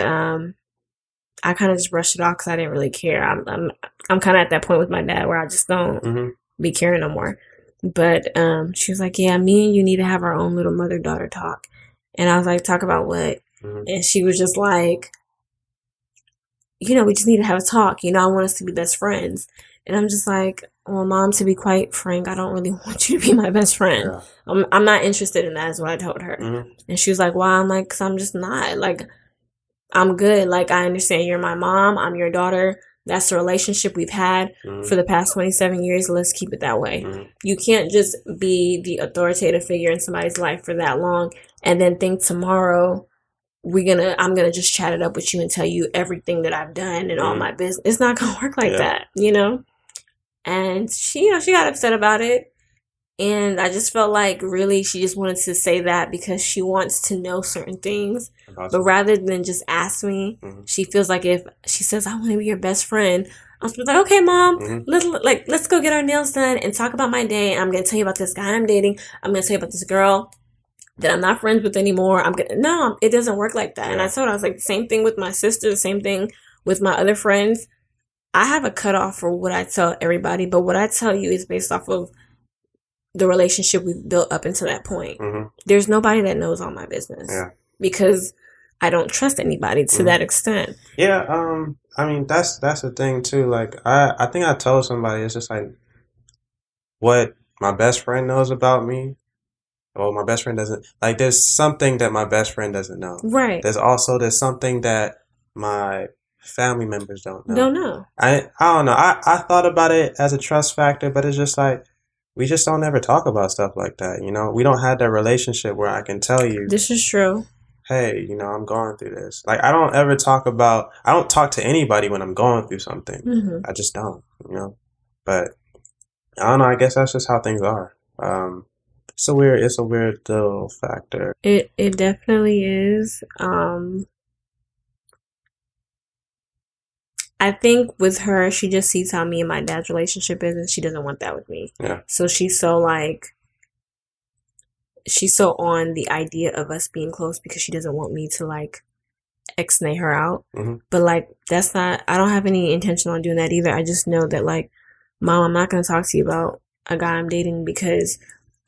S2: I kind of just brushed it off because I didn't really care. I'm kind of at that point with my dad where I just don't be caring no more. But she was like, yeah, me and you need to have our own little mother-daughter talk. And I was like, talk about what? And she was just like, you know, we just need to have a talk. You know, I want us to be best friends. And I'm just like, well, Mom, to be quite frank, I don't really want you to be my best friend. I'm not interested in that, is what I told her. And she was like, why? I'm like, because I'm just not. Like, I'm good. Like, I understand you're my mom. I'm your daughter. That's the relationship we've had for the past 27 years. Let's keep it that way. You can't just be the authoritative figure in somebody's life for that long and then think tomorrow I'm gonna just chat it up with you and tell you everything that I've done and all my business. It's not gonna work like that, you know? And she got upset about it. And I just felt like really she just wanted to say that because she wants to know certain things. But rather than just ask me, she feels like if she says, I want to be your best friend, I'm supposed to be like, okay, Mom, let's go get our nails done and talk about my day. And I'm going to tell you about this guy I'm dating. I'm going to tell you about this girl that I'm not friends with anymore. No, it doesn't work like that. Yeah. And I told her, I was like, the same thing with my sister, the same thing with my other friends. I have a cutoff for what I tell everybody, but what I tell you is based off of the relationship we've built up until that point. There's nobody that knows all my business because I don't trust anybody to that extent.
S1: Yeah, I mean that's the thing too. Like I think I told somebody it's just like what my best friend knows about me. Well, my best friend doesn't. Like there's something that my best friend doesn't know.
S2: Right.
S1: There's something that my family members don't know.
S2: Don't know.
S1: I don't know. I thought about it as a trust factor, but it's just like we just don't ever talk about stuff like that, you know? We don't have that relationship where I can tell you.
S2: This is true.
S1: Hey, you know, I'm going through this. Like, I don't talk to anybody when I'm going through something. I just don't, you know? But, I don't know, I guess that's just how things are. It's a weird little factor.
S2: It definitely is. I think with her, she just sees how me and my dad's relationship is, and she doesn't want that with me.
S1: Yeah.
S2: So she's so on the idea of us being close because she doesn't want me to like ex-nay her out. But like that's not. I don't have any intention on doing that either. I just know that like, Mom, I'm not gonna talk to you about a guy I'm dating because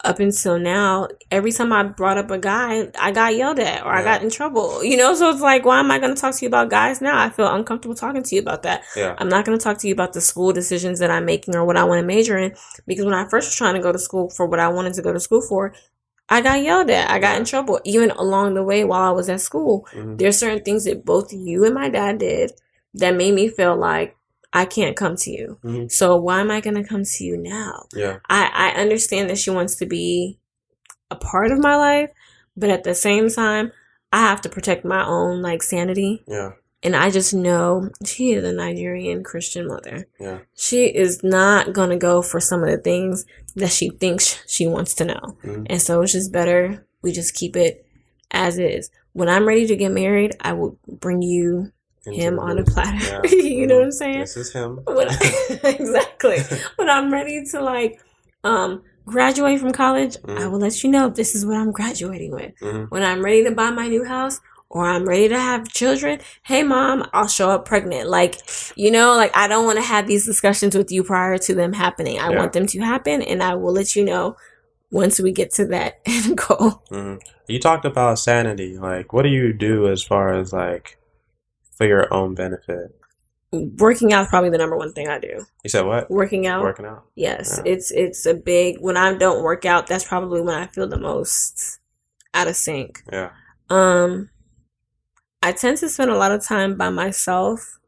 S2: up until now, every time I brought up a guy, I got yelled at or I got in trouble, you know? So it's like, why am I going to talk to you about guys now? I feel uncomfortable talking to you about that.
S1: Yeah.
S2: I'm not going to talk to you about the school decisions that I'm making or what I want to major in because when I first was trying to go to school for what I wanted to go to school for, I got yelled at. I got in trouble. Even along the way while I was at school, there's certain things that both you and my dad did that made me feel like I can't come to you. So why am I going to come to you now?
S1: Yeah.
S2: I understand that she wants to be a part of my life, but at the same time, I have to protect my own like sanity.
S1: Yeah.
S2: And I just know she is a Nigerian Christian mother.
S1: Yeah.
S2: She is not going to go for some of the things that she thinks she wants to know. And so it's just better we just keep it as is. When I'm ready to get married, I will bring you him on a platter. Yeah. You know what I'm saying?
S1: This is him.
S2: Exactly. When I'm ready to like graduate from college, I will let you know this is what I'm graduating with. When I'm ready to buy my new house or I'm ready to have children, hey Mom, I'll show up pregnant. Like, you know, like I don't want to have these discussions with you prior to them happening. I want them to happen and I will let you know once we get to that end goal.
S1: You talked about sanity. Like, what do you do as far as like for your own benefit?
S2: Working out is probably the number one thing I do.
S1: You said what?
S2: Working out.
S1: Working out.
S2: Yes. Yeah. It's a big, when I don't work out, that's probably when I feel the most out of sync.
S1: Yeah.
S2: I tend to spend a lot of time by myself.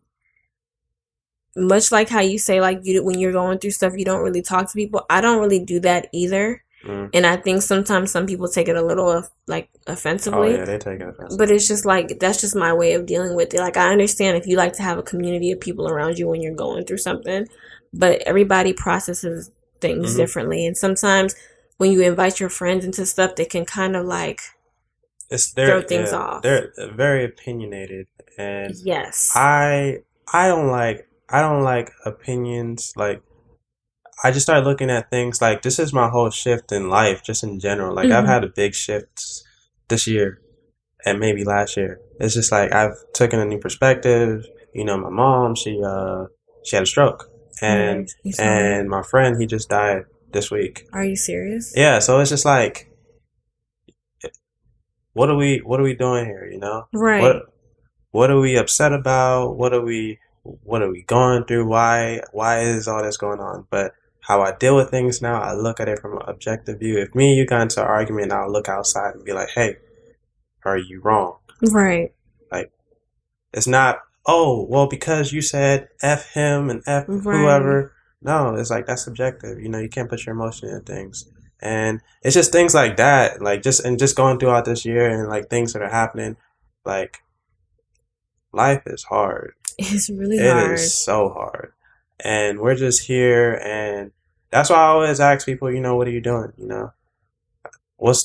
S2: Much like how you say like when you're going through stuff, you don't really talk to people. I don't really do that either. And I think sometimes some people take it a little like offensively.
S1: Oh yeah, they take it offensively.
S2: But it's just like that's just my way of dealing with it. Like I understand if you like to have a community of people around you when you're going through something, but everybody processes things differently. And sometimes when you invite your friends into stuff, they can kind of like throw things off.
S1: They're very opinionated, and
S2: yes,
S1: I don't like opinions. Like I just started looking at things like this is my whole shift in life, just in general. Like I've had a big shift this year and maybe last year. It's just like I've taken a new perspective. You know, my mom, she had a stroke, and my friend, he just died this week.
S2: Are you serious?
S1: Yeah, so it's just like, what are we doing here? You know,
S2: right?
S1: What are we upset about? What are we going through? Why is all this going on? But how I deal with things now, I look at it from an objective view. If me and you got into an argument, I'll look outside and be like, hey, are you wrong?
S2: Right.
S1: Like, it's not, oh, well, because you said F him and F whoever. No, it's like, that's subjective. You know, you can't put your emotion in things. And it's just things like that, like just going throughout this year and like things that are happening, like life is hard.
S2: It's really hard.
S1: It is so hard. and we're just here. And that's why I always ask people, what are you doing? What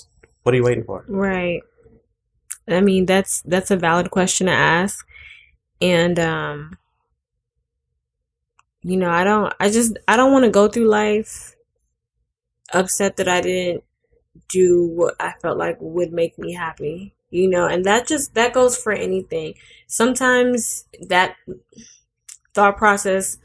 S1: are you waiting for?
S2: Right. I mean, that's a valid question to ask. And I don't want to go through life upset that I didn't do what I felt like would make me happy. And that goes for anything. Sometimes that thought process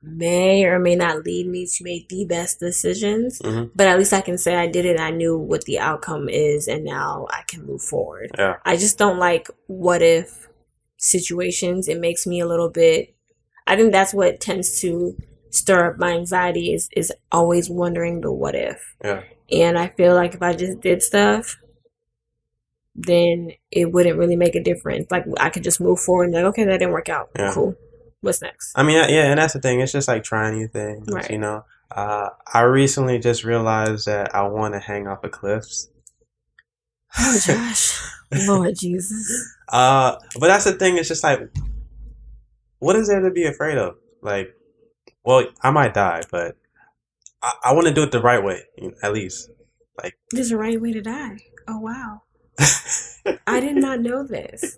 S2: may or may not lead me to make the best decisions, but at least I can say I did it. I knew what the outcome is, and now I can move forward.
S1: Yeah.
S2: I just don't like what if situations. It makes me a little bit. I think that's what tends to stir up my anxiety is always wondering the what if.
S1: Yeah.
S2: And I feel like if I just did stuff, then it wouldn't really make a difference. Like I could just move forward and be like, okay, that didn't work out.
S1: Yeah.
S2: Cool. What's next?
S1: I mean, yeah, and that's the thing. It's just like trying new things,
S2: Right.
S1: I recently just realized that I want to hang off of cliffs.
S2: Oh, Josh. Lord Jesus.
S1: But that's the thing. It's just like, what is there to be afraid of? Like, well, I might die, but I want to do it the right way, at least. Like,
S2: there's a right way to die. Oh, wow. I did not know this.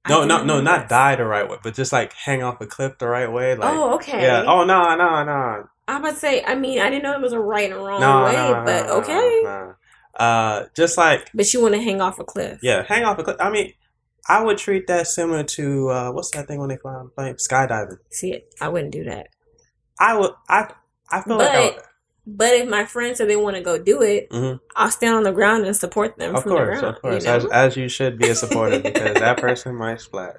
S1: No, not die the right way, but just like hang off a cliff the right way. Like,
S2: oh, okay.
S1: Yeah. Oh, no.
S2: I'm about to say, I mean, I didn't know it was a right and wrong way, but okay.
S1: Just like.
S2: But you want to hang off a cliff.
S1: Yeah, hang off a cliff. I mean, I would treat that similar to, what's that thing when they fly plane? Skydiving.
S2: See, I wouldn't do that.
S1: I feel like
S2: But if my friends say they want to go do it, I'll stand on the ground and support them from the ground.
S1: Of course. As you should be a supporter, because that person might splat.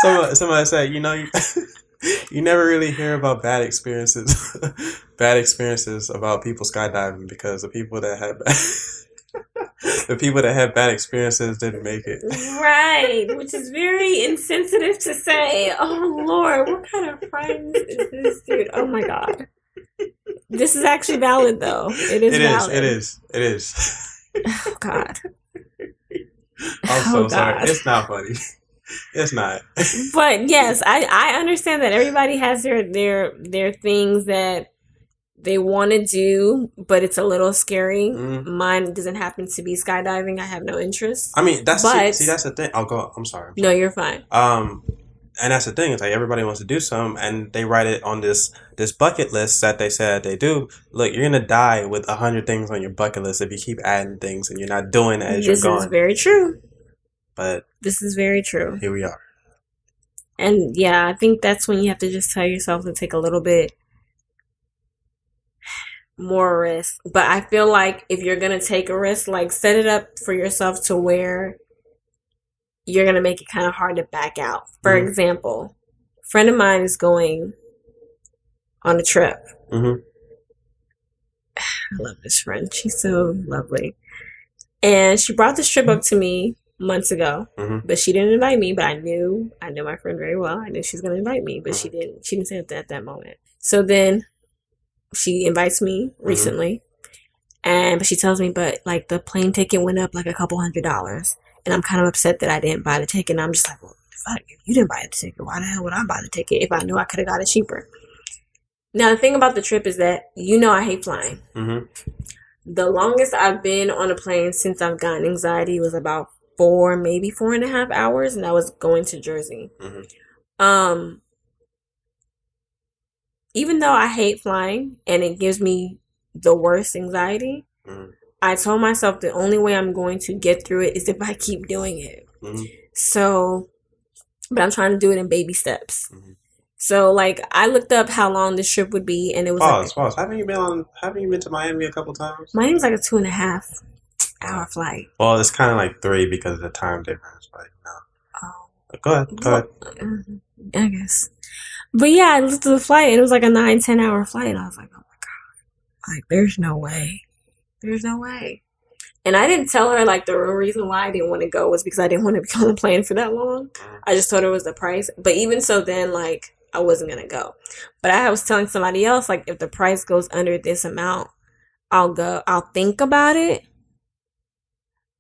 S1: Somebody said, you never really hear about bad experiences about people skydiving, because the people that had bad experiences didn't make it.
S2: Right, which is very insensitive to say. Oh Lord, what kind of friends is this dude? Oh my God. This is actually valid, though. It is valid.
S1: It is.
S2: Oh, God.
S1: I'm so sorry. It's not funny. It's not.
S2: But yes, I understand that everybody has their things that they want to do, but it's a little scary. Mine doesn't happen to be skydiving. I have no interest.
S1: I mean, that's the thing. I'll go. I'm sorry.
S2: No, you're fine.
S1: And that's the thing. It's like everybody wants to do something, and they write it on this bucket list that they said they do. Look, you're gonna die with 100 things on your bucket list if you keep adding things and you're not doing it as you're going.
S2: This is very true.
S1: But
S2: this is very true.
S1: Here we are.
S2: And yeah, I think that's when you have to just tell yourself to take a little bit more risk. But I feel like if you're gonna take a risk, like set it up for yourself to where you're going to make it kind of hard to back out. For example, a friend of mine is going on a trip. I love this friend. She's so lovely. And she brought this trip up to me months ago, but she didn't invite me, but I know my friend very well. I knew she was going to invite me, but she didn't say it at that moment. So then she invites me recently, but she tells me, but like the plane ticket went up like a couple $100. And I'm kind of upset that I didn't buy the ticket. And I'm just like, well, if you didn't buy the ticket, why the hell would I buy the ticket if I knew I could have got it cheaper? Now, the thing about the trip is that, I hate flying. The longest I've been on a plane since I've gotten anxiety was about 4, maybe 4.5 hours. And I was going to Jersey. Even though I hate flying and it gives me the worst anxiety, I told myself the only way I'm going to get through it is if I keep doing it. So, but I'm trying to do it in baby steps. So, like, I looked up how long this trip would be, and it was
S1: pause. Haven't you been to Miami a couple times?
S2: Miami's like a 2.5 hour flight.
S1: Well, it's kind of like 3 because of the time difference, but no. Oh. Go ahead.
S2: I guess. But yeah, I looked at the flight, and it was like a 9-10 hour flight, and I was like, oh my God, like, there's no way. There's no way. And I didn't tell her, like, the real reason why I didn't want to go was because I didn't want to be on the plane for that long. I just told her it was the price. But even so, then, like, I wasn't going to go. But I was telling somebody else, like, if the price goes under this amount, I'll go. I'll think about it.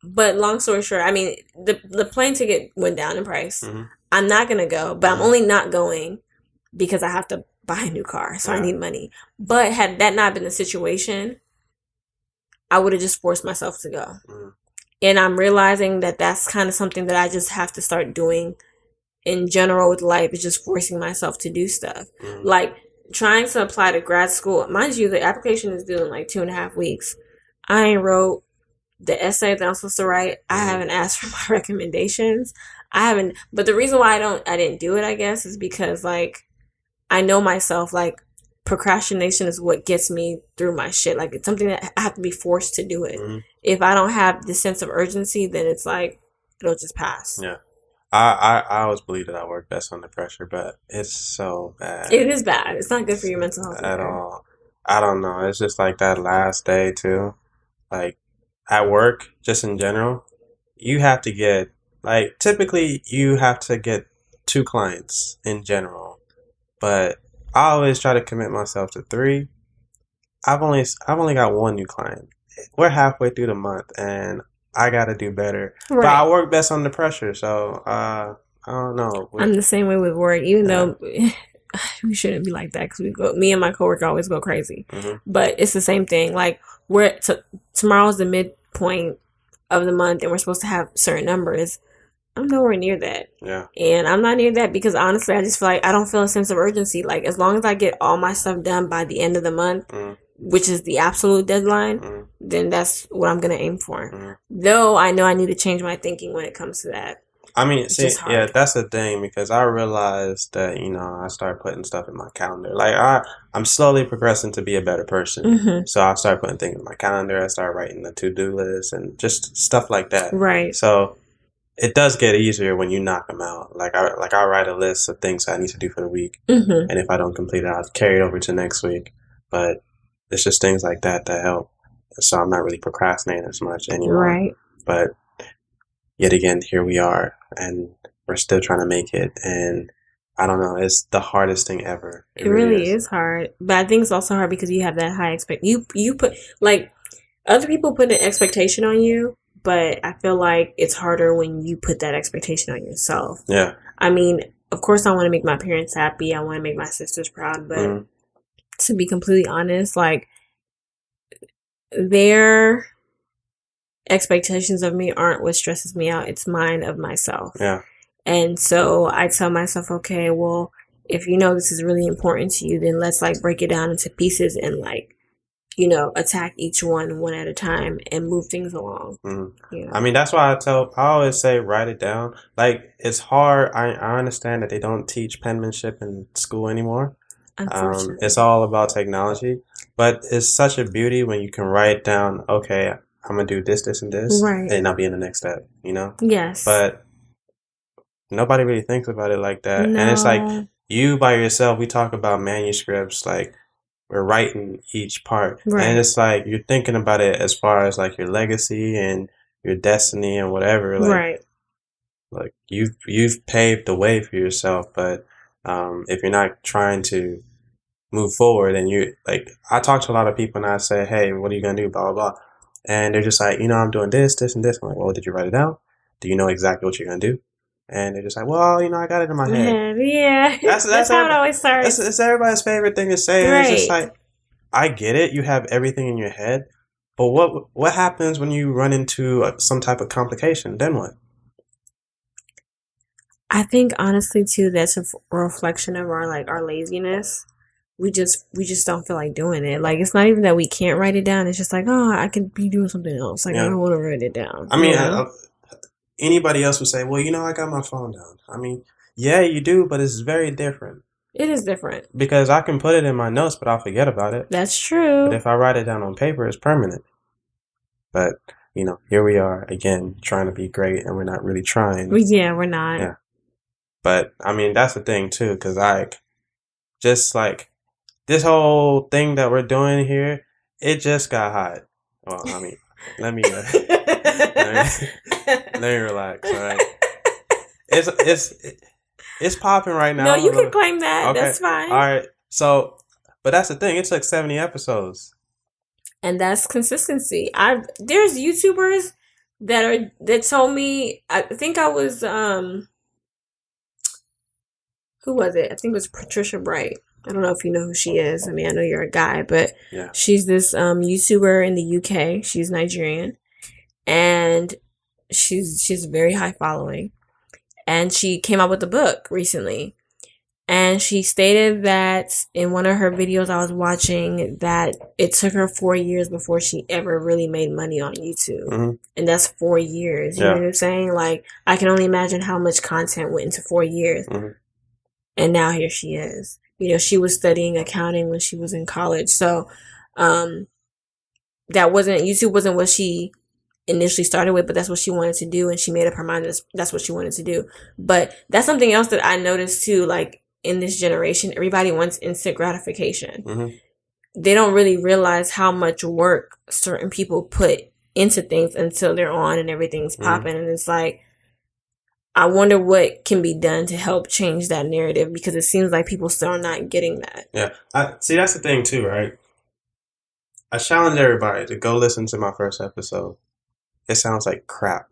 S2: But long story short, I mean, the plane ticket went down in price. I'm not going to go. But I'm only not going because I have to buy a new car, so I need money. But had that not been the situation, I would have just forced myself to go. And I'm realizing that that's kind of something that I just have to start doing in general with life, is just forcing myself to do stuff. Like trying to apply to grad school. Mind you, the application is due in like 2.5 weeks. I ain't wrote the essay that I'm supposed to write. I haven't asked for my recommendations. I haven't, but the reason why I didn't do it, I guess, is because like I know myself, like procrastination is what gets me through my shit. Like it's something that I have to be forced to do it. If I don't have the sense of urgency, then it's like it'll just pass.
S1: Yeah. I always believe that I work best under pressure, but it's so bad.
S2: It is bad. It's not good for your mental health
S1: at all. I don't know. It's just like that last day too. Like at work, just in general, you have to get, like, typically you have to get 2 clients in general, but I always try to commit myself to 3. I've only got 1 new client. We're halfway through the month, and I got to do better. Right. But I work best under pressure, so I don't know.
S2: I'm the same way with work, even though we shouldn't be like that, because me and my coworker always go crazy. But it's the same thing. Like tomorrow's the midpoint of the month, and we're supposed to have certain numbers. I'm nowhere near that. Yeah. And I'm not near that because honestly, I just feel like I don't feel a sense of urgency. Like as long as I get all my stuff done by the end of the month, which is the absolute deadline, then that's what I'm going to aim for. Though I know I need to change my thinking when it comes to that.
S1: I mean, see, yeah, that's the thing, because I realized that, I started putting stuff in my calendar. Like, I'm slowly progressing to be a better person. So I started putting things in my calendar. I started writing the to-do list and just stuff like that. Right. So it does get easier when you knock them out. Like, I write a list of things I need to do for the week. And if I don't complete it, I'll carry it over to next week. But it's just things like that that help. So I'm not really procrastinating as much anymore. Right. But yet again, here we are, and we're still trying to make it. And I don't know, it's the hardest thing ever.
S2: It really is hard. But I think it's also hard because you have that high you put, like, other people put an expectation on you, but I feel like it's harder when you put that expectation on yourself. Yeah. I mean, of course I want to make my parents happy. I want to make my sisters proud, but to be completely honest, like, their expectations of me aren't what stresses me out. It's mine of myself. Yeah. And so I tell myself, okay, well, if you know this is really important to you, then let's like break it down into pieces and like, attack each one at a time and move things along.
S1: I mean, that's why I always say write it down. Like, it's hard. I understand that they don't teach penmanship in school anymore. It's all about technology, but it's such a beauty when you can write down, okay, I'm going to do this, this, and this, and I'll be in the next step, Yes. But nobody really thinks about it like that. No. And it's like, you by yourself, we talk about manuscripts, like, we're writing each part. Right. And it's like, you're thinking about it as far as, like, your legacy and your destiny and whatever. Like, like, you've paved the way for yourself, but if you're not trying to move forward, and I talk to a lot of people and I say, hey, what are you going to do, blah, blah, blah. And they're just like, I'm doing this, this, and this. I'm like, well, did you write it down? Do you know exactly what you're going to do? And they're just like, well, I got it in my head. Yeah. That's how it always starts. It's everybody's favorite thing to say. Right. It's just like, I get it. You have everything in your head. But what happens when you run into some type of complication? Then what?
S2: I think, honestly, too, that's a reflection of our laziness. We just don't feel like doing it. Like, it's not even that we can't write it down. It's just like, oh, I could be doing something else. Like, I don't want to write it down.
S1: I mean, anybody else would say, well, I got my phone down. I mean, yeah, you do, but it's very different.
S2: It is different.
S1: Because I can put it in my notes, but I'll forget about it.
S2: That's true.
S1: But if I write it down on paper, it's permanent. But, here we are, again, trying to be great, and we're not really trying.
S2: Yeah, we're not. Yeah.
S1: But, I mean, that's the thing, too, because this whole thing that we're doing here, it just got hot. Well, I mean, let me relax. All right, it's popping right now.
S2: No, you can claim that. Okay. That's fine.
S1: All right. So, but that's the thing. It took 70 episodes,
S2: and that's consistency. There's YouTubers that told me. I think I was who was it? I think it was Patricia Bright. I don't know if you know who she is. I mean, I know you're a guy, but
S1: Yeah.
S2: she's this YouTuber in the UK. She's Nigerian, and she's a very high following. And she came out with a book recently. And she stated that in one of her videos I was watching that it took her 4 years before she ever really made money on YouTube.
S1: Mm-hmm.
S2: And that's 4 years. You know what I'm saying? Like, I can only imagine how much content went into 4 years.
S1: Mm-hmm.
S2: And now here she is. You know, she was studying accounting when she was in college. So, YouTube wasn't what she initially started with, but that's what she wanted to do. And she made up her mind that's what she wanted to do. But that's something else that I noticed too, like, in this generation, everybody wants instant gratification.
S1: Mm-hmm.
S2: They don't really realize how much work certain people put into things until they're on and everything's popping. And it's like, I wonder what can be done to help change that narrative, because it seems like people still are not getting that.
S1: Yeah. See, that's the thing too, right? I challenge everybody to go listen to my first episode. It sounds like crap.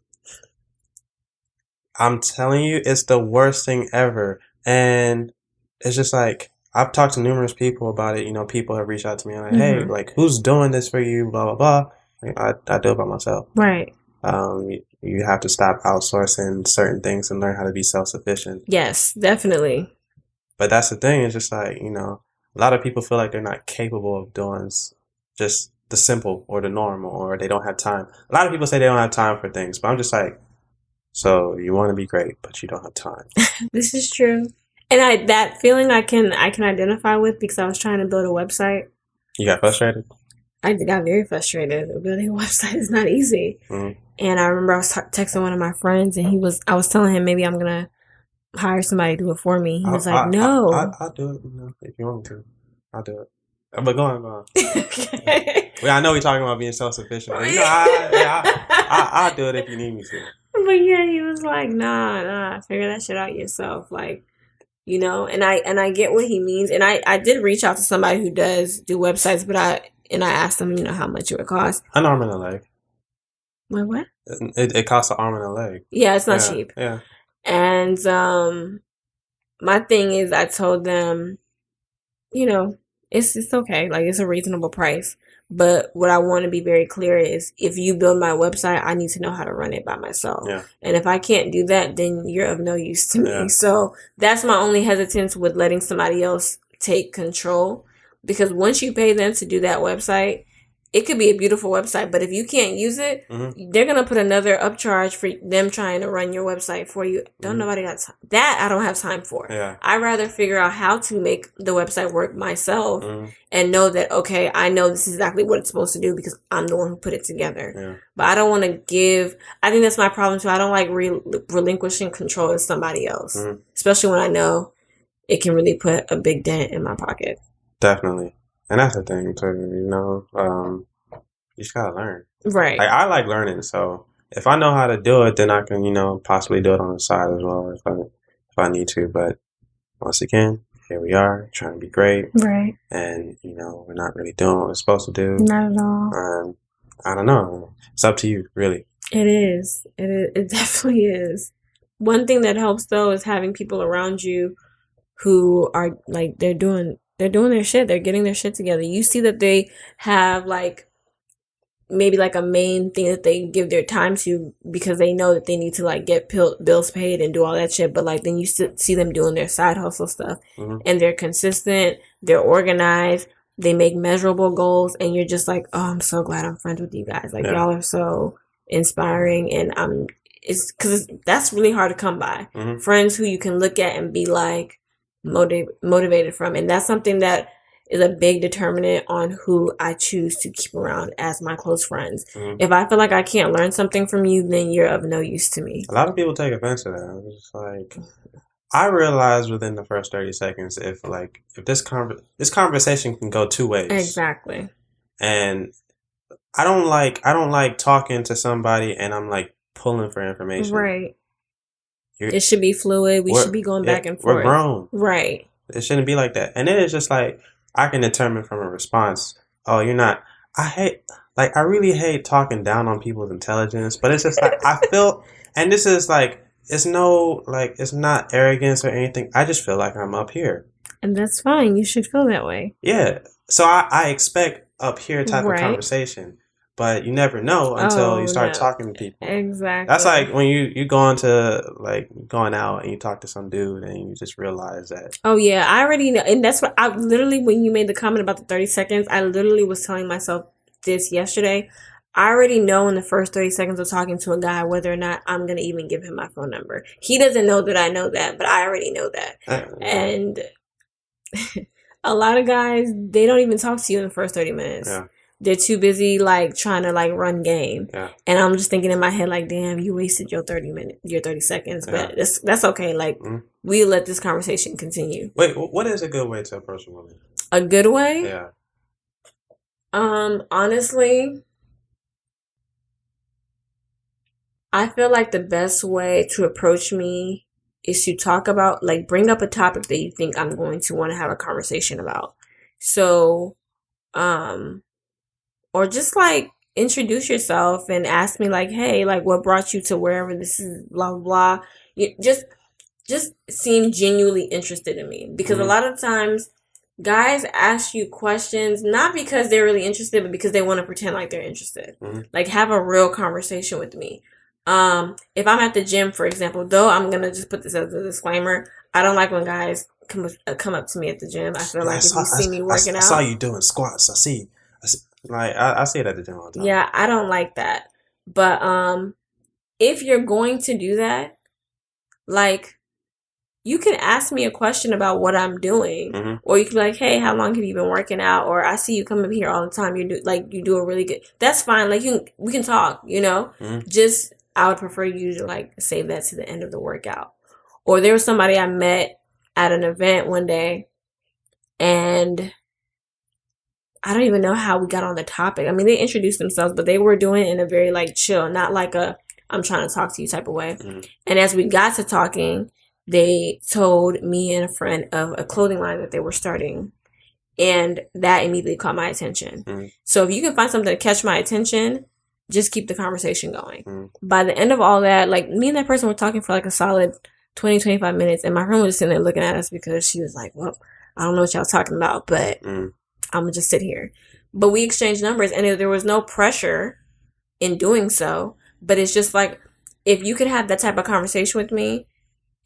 S1: I'm telling you, it's the worst thing ever. And it's just like, I've talked to numerous people about it. You know, people have reached out to me and like, hey, like, who's doing this for you? Blah, blah, blah. I do it by myself.
S2: Right.
S1: You have to stop outsourcing certain things and learn how to be self-sufficient.
S2: Yes, definitely.
S1: But that's the thing. It's just like, you know, a lot of people feel like they're not capable of doing just the simple or the normal, or they don't have time. A lot of people say they don't have time for things, but I'm just like, so you want to be great, but you don't have time.
S2: This is true. And that feeling I can identify with, because I was trying to build a website.
S1: You got frustrated?
S2: I got very frustrated. Building a website is not easy.
S1: Mm-hmm.
S2: And I remember I was texting one of my friends, and I was telling him maybe I'm going to hire somebody to do it for me. He was like, no.
S1: I'll do it, you know, if you want me to. I'll do it. But go on.
S2: Okay.
S1: Well, I know we're talking about being self-sufficient. But, you know, I'll do it if you need me to.
S2: But yeah, he was like, nah, figure that shit out yourself. Like, you know, and I get what he means. And I did reach out to somebody who does do websites, but I asked them, you know, how much it would cost.
S1: An arm and a leg.
S2: Like what?
S1: It costs an arm and a leg.
S2: Yeah, it's not cheap.
S1: Yeah.
S2: And my thing is, I told them, you know, it's okay. Like, it's a reasonable price. But what I want to be very clear is, if you build my website, I need to know how to run it by myself.
S1: Yeah.
S2: And if I can't do that, then you're of no use to me.
S1: Yeah.
S2: So that's my only hesitance with letting somebody else take control. Because once you pay them to do that website, it could be a beautiful website, but if you can't use it, they're going to put another upcharge for them trying to run your website for you. Don't nobody got time. That I don't have time for.
S1: Yeah.
S2: I'd rather figure out how to make the website work myself and know that, okay, I know this is exactly what it's supposed to do because I'm the one who put it together.
S1: Yeah.
S2: But I don't want to I think that's my problem too. I don't like relinquishing control to somebody else, especially when I know it can really put a big dent in my pocket.
S1: Definitely. And that's the thing too, you know, you just gotta learn.
S2: Right.
S1: Like, I like learning, so if I know how to do it, then I can, you know, possibly do it on the side as well if I need to. But once again, here we are trying to be great.
S2: Right.
S1: And, you know, we're not really doing what we're supposed to do.
S2: Not at all.
S1: I don't know. It's up to you, really.
S2: It is. It definitely is. One thing that helps though is having people around you who are like, they're doing their shit. They're getting their shit together. You see that they have like maybe like a main thing that they give their time to because they know that they need to like get bills paid and do all that shit. But like then you see them doing their side hustle stuff and they're consistent, they're organized, they make measurable goals, and you're just like, oh, I'm so glad I'm friends with you guys. Like y'all are so inspiring, and it's because that's really hard to come by. Friends who you can look at and be like motivated from, and that's something that is a big determinant on who I choose to keep around as my close friends. If I feel like I can't learn something from you, then you're of no use to me.
S1: A lot of people take offense to that. It's like, I realized within the first 30 seconds if this conversation can go two ways.
S2: Exactly.
S1: And I don't like talking to somebody and I'm like pulling for information.
S2: Right. It should be fluid. We should be going back and forth.
S1: We're grown.
S2: Right.
S1: It shouldn't be like that. And then it's just like, I can determine from a response, oh, you're not. I really hate talking down on people's intelligence, but it's just like, I feel, and this is like, it's no, like, it's not arrogance or anything. I just feel like I'm up here.
S2: And that's fine. You should feel that way.
S1: Yeah. So I expect up here type of
S2: Right.
S1: conversation, but you never know until you
S2: Oh,
S1: start
S2: no.
S1: talking to people.
S2: Exactly.
S1: That's like when you go into, like, going out and you talk to some dude and you just realize that.
S2: Oh, yeah. I already know. And that's what I literally, when you made the comment about the 30 seconds, I literally was telling myself this yesterday. I already know in the first 30 seconds of talking to a guy whether or not I'm going to even give him my phone number. He doesn't know that I know that, but I already know that. And a lot of guys, they don't even talk to you in the first 30 minutes.
S1: Yeah.
S2: They're too busy, like, trying to, like, run game.
S1: Yeah.
S2: And I'm just thinking in my head, like, damn, you wasted your 30 seconds. But that's okay. Like, we let this conversation continue.
S1: Wait, what is a good way to approach a woman?
S2: A good way?
S1: Yeah.
S2: Honestly, I feel like the best way to approach me is to talk about, like, bring up a topic that you think I'm going to want to have a conversation about. So, or just, like, introduce yourself and ask me, like, hey, like, what brought you to wherever this is, blah, blah, blah. Just seem genuinely interested in me. Because a lot of times, guys ask you questions, not because they're really interested, but because they want to pretend like they're interested. Like, have a real conversation with me. If I'm at the gym, for example, though, I'm going to just put this as a disclaimer. I don't like when guys come up to me at the gym. I feel like if you see me working out.
S1: I saw you doing squats. I see I see it at the gym all the time.
S2: Yeah, I don't like that. But if you're going to do that, like, you can ask me a question about what I'm doing, or you can be like, "Hey, how long have you been working out?" Or I see you come up here all the time. You do a really good. That's fine. Like, we can talk. You know, just I would prefer you to, like, save that to the end of the workout. Or there was somebody I met at an event one day, and I don't even know how we got on the topic. I mean, they introduced themselves, but they were doing it in a very, like, chill, not like a I'm trying to talk to you type of way. And as we got to talking, they told me and a friend of a clothing line that they were starting. And that immediately caught my attention. So if you can find something to catch my attention, just keep the conversation going. By the end of all that, like, me and that person were talking for like a solid 20, 25 minutes. And my friend was just sitting there looking at us because she was like, well, I don't know what y'all talking about, but I'm going to just sit here. But we exchanged numbers, and there was no pressure in doing so. But it's just like, if you could have that type of conversation with me,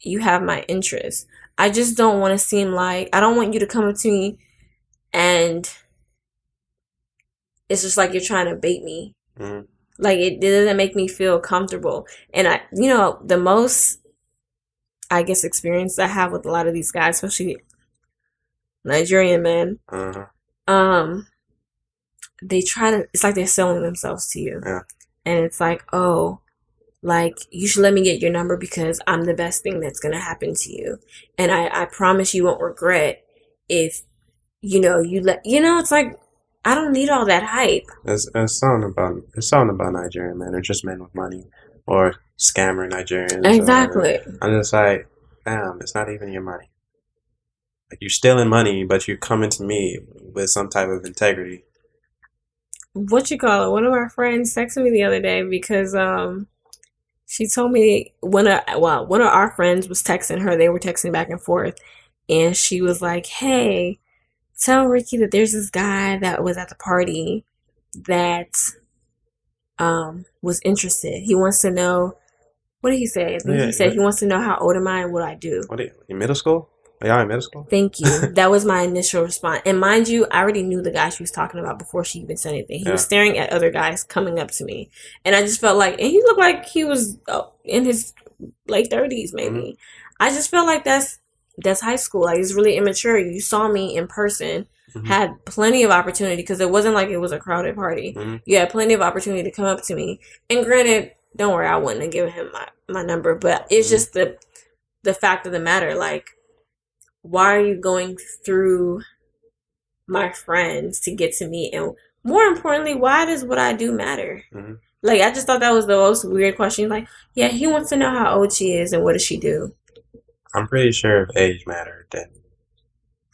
S2: you have my interest. I just don't want to seem like, I don't want you to come up to me and it's just like you're trying to bait me. Like, it doesn't make me feel comfortable. And the most, I guess, experience I have with a lot of these guys, especially Nigerian men, they try to, it's like they're selling themselves to you. And it's like, oh, like, you should let me get your number because I'm the best thing that's going to happen to you. And I promise you won't regret if, you let, it's like, I don't need all that hype.
S1: It's something about Nigerian men, or just men with money, or scammer Nigerians.
S2: Exactly.
S1: I'm just like, damn, it's not even your money. Like, you're stealing money, but you're coming to me with some type of integrity.
S2: What you call it? One of our friends texted me the other day because she told me one of our friends was texting her. They were texting back and forth, and she was like, "Hey, tell Ricky that there's this guy that was at the party that was interested. He wants to know." What did he say? I think he said he wants to know how old am I and what I do.
S1: What, in middle school? Are y'all in middle school?
S2: Thank you. That was my initial response. And mind you, I already knew the guy she was talking about before she even said anything. He was staring at other guys coming up to me. And I just felt like, and he looked like he was in his late 30s maybe. I just felt like that's high school. Like, it's really immature. You saw me in person, had plenty of opportunity, because it wasn't like it was a crowded party. You had plenty of opportunity to come up to me. And granted, don't worry, I wouldn't have given him my number. But it's just the fact of the matter, like, why are you going through my friends to get to me? And more importantly, why does what I do matter? Like, I just thought that was the most weird question. Like, yeah, he wants to know how old she is and what does she do.
S1: I'm pretty sure if age mattered, then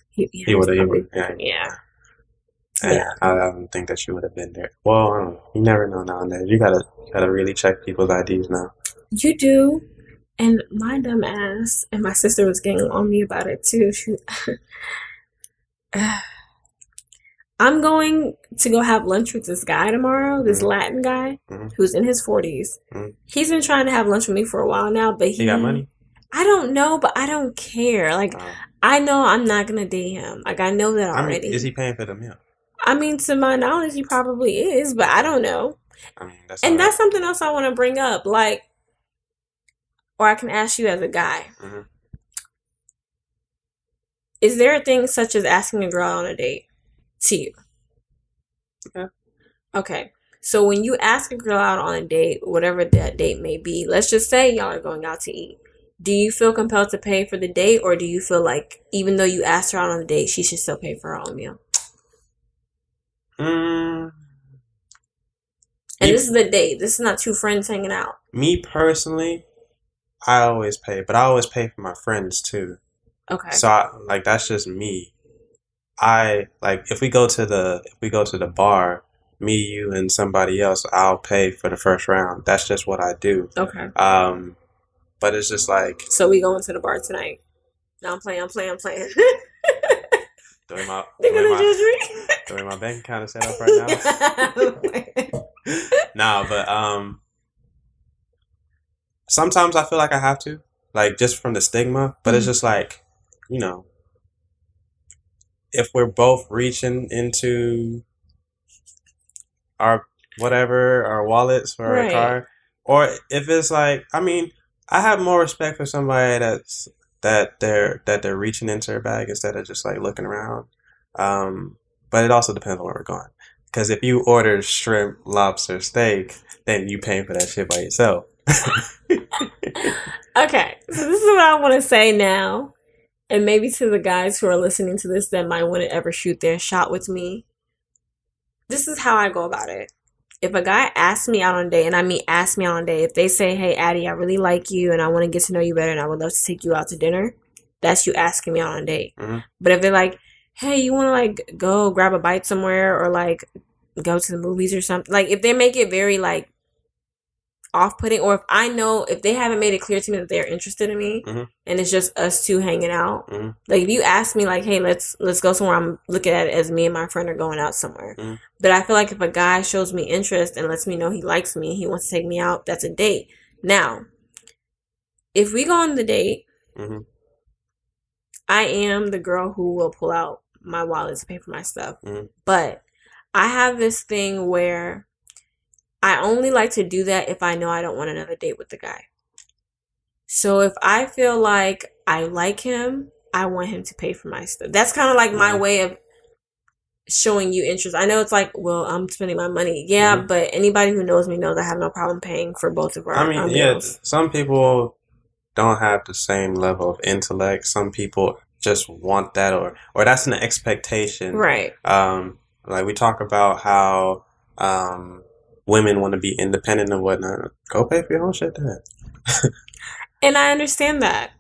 S1: he would have. Yeah. I don't think that she would have been there. Well, you never know nowadays. You gotta really check people's IDs now.
S2: You do. And my dumb ass, and my sister was getting on me about it too. I'm going to go have lunch with this guy tomorrow, this Latin guy who's in his 40s. He's been trying to have lunch with me for a while now, but
S1: he got money?
S2: I don't know, but I don't care. Like, I know I'm not going to date him. Like, I know that already.
S1: I mean, is he paying for the meal?
S2: I mean, to my knowledge, he probably is, but I don't know.
S1: I mean, that's
S2: something else I want to bring up. Like, or I can ask you as a guy. Is there a thing such as asking a girl on a date to you?
S1: Yeah.
S2: Okay. So when you ask a girl out on a date, whatever that date may be, let's just say y'all are going out to eat. Do you feel compelled to pay for the date, or do you feel like even though you asked her out on a date, she should still pay for her own meal? And this is the date. This is not two friends hanging out.
S1: Me personally, I always pay, but I always pay for my friends too.
S2: Okay.
S1: So that's just me. I like if we go to the bar, me, you, and somebody else, I'll pay for the first round. That's just what I do.
S2: Okay.
S1: But it's just like.
S2: So we going to the bar tonight. No, I'm playing.
S1: Doing my bank account is set up right now. But sometimes I feel like I have to, like just from the stigma. But it's just like, if we're both reaching into our wallets or our car, or if it's like, I mean, I have more respect for somebody that they're reaching into their bag instead of just like looking around. But it also depends on where we're going. Because if you order shrimp, lobster, steak, then you paying for that shit by yourself.
S2: Okay, so this is what I want to say now. And maybe to the guys who are listening to this that might want to ever shoot their shot with me. This is how I go about it. If a guy asks me out on a date, and I mean ask me out on a date, if they say, hey, Addie, I really like you and I want to get to know you better and I would love to take you out to dinner, that's you asking me out on a date. But if they're like, hey, you want to like go grab a bite somewhere or like go to the movies or something, like if they make it very like off-putting, or if they haven't made it clear to me that they're interested in me and it's just us two hanging out, like if you ask me like, hey, let's go somewhere, I'm looking at it as me and my friend are going out somewhere. But I feel like if a guy shows me interest and lets me know he likes me, he wants to take me out, that's a date. Now, if we go on the date, I am the girl who will pull out my wallet to pay for my stuff. But I have this thing where I only like to do that if I know I don't want another date with the guy. So if I feel like I like him, I want him to pay for my stuff. That's kind of like my way of showing you interest. I know it's like, well, I'm spending my money. Yeah, but anybody who knows me knows I have no problem paying for both of our meals.
S1: Some people don't have the same level of intellect. Some people just want that or that's an expectation.
S2: Right.
S1: Like we talk about how women want to be independent and whatnot. Go pay for your own shit then.
S2: And I understand that.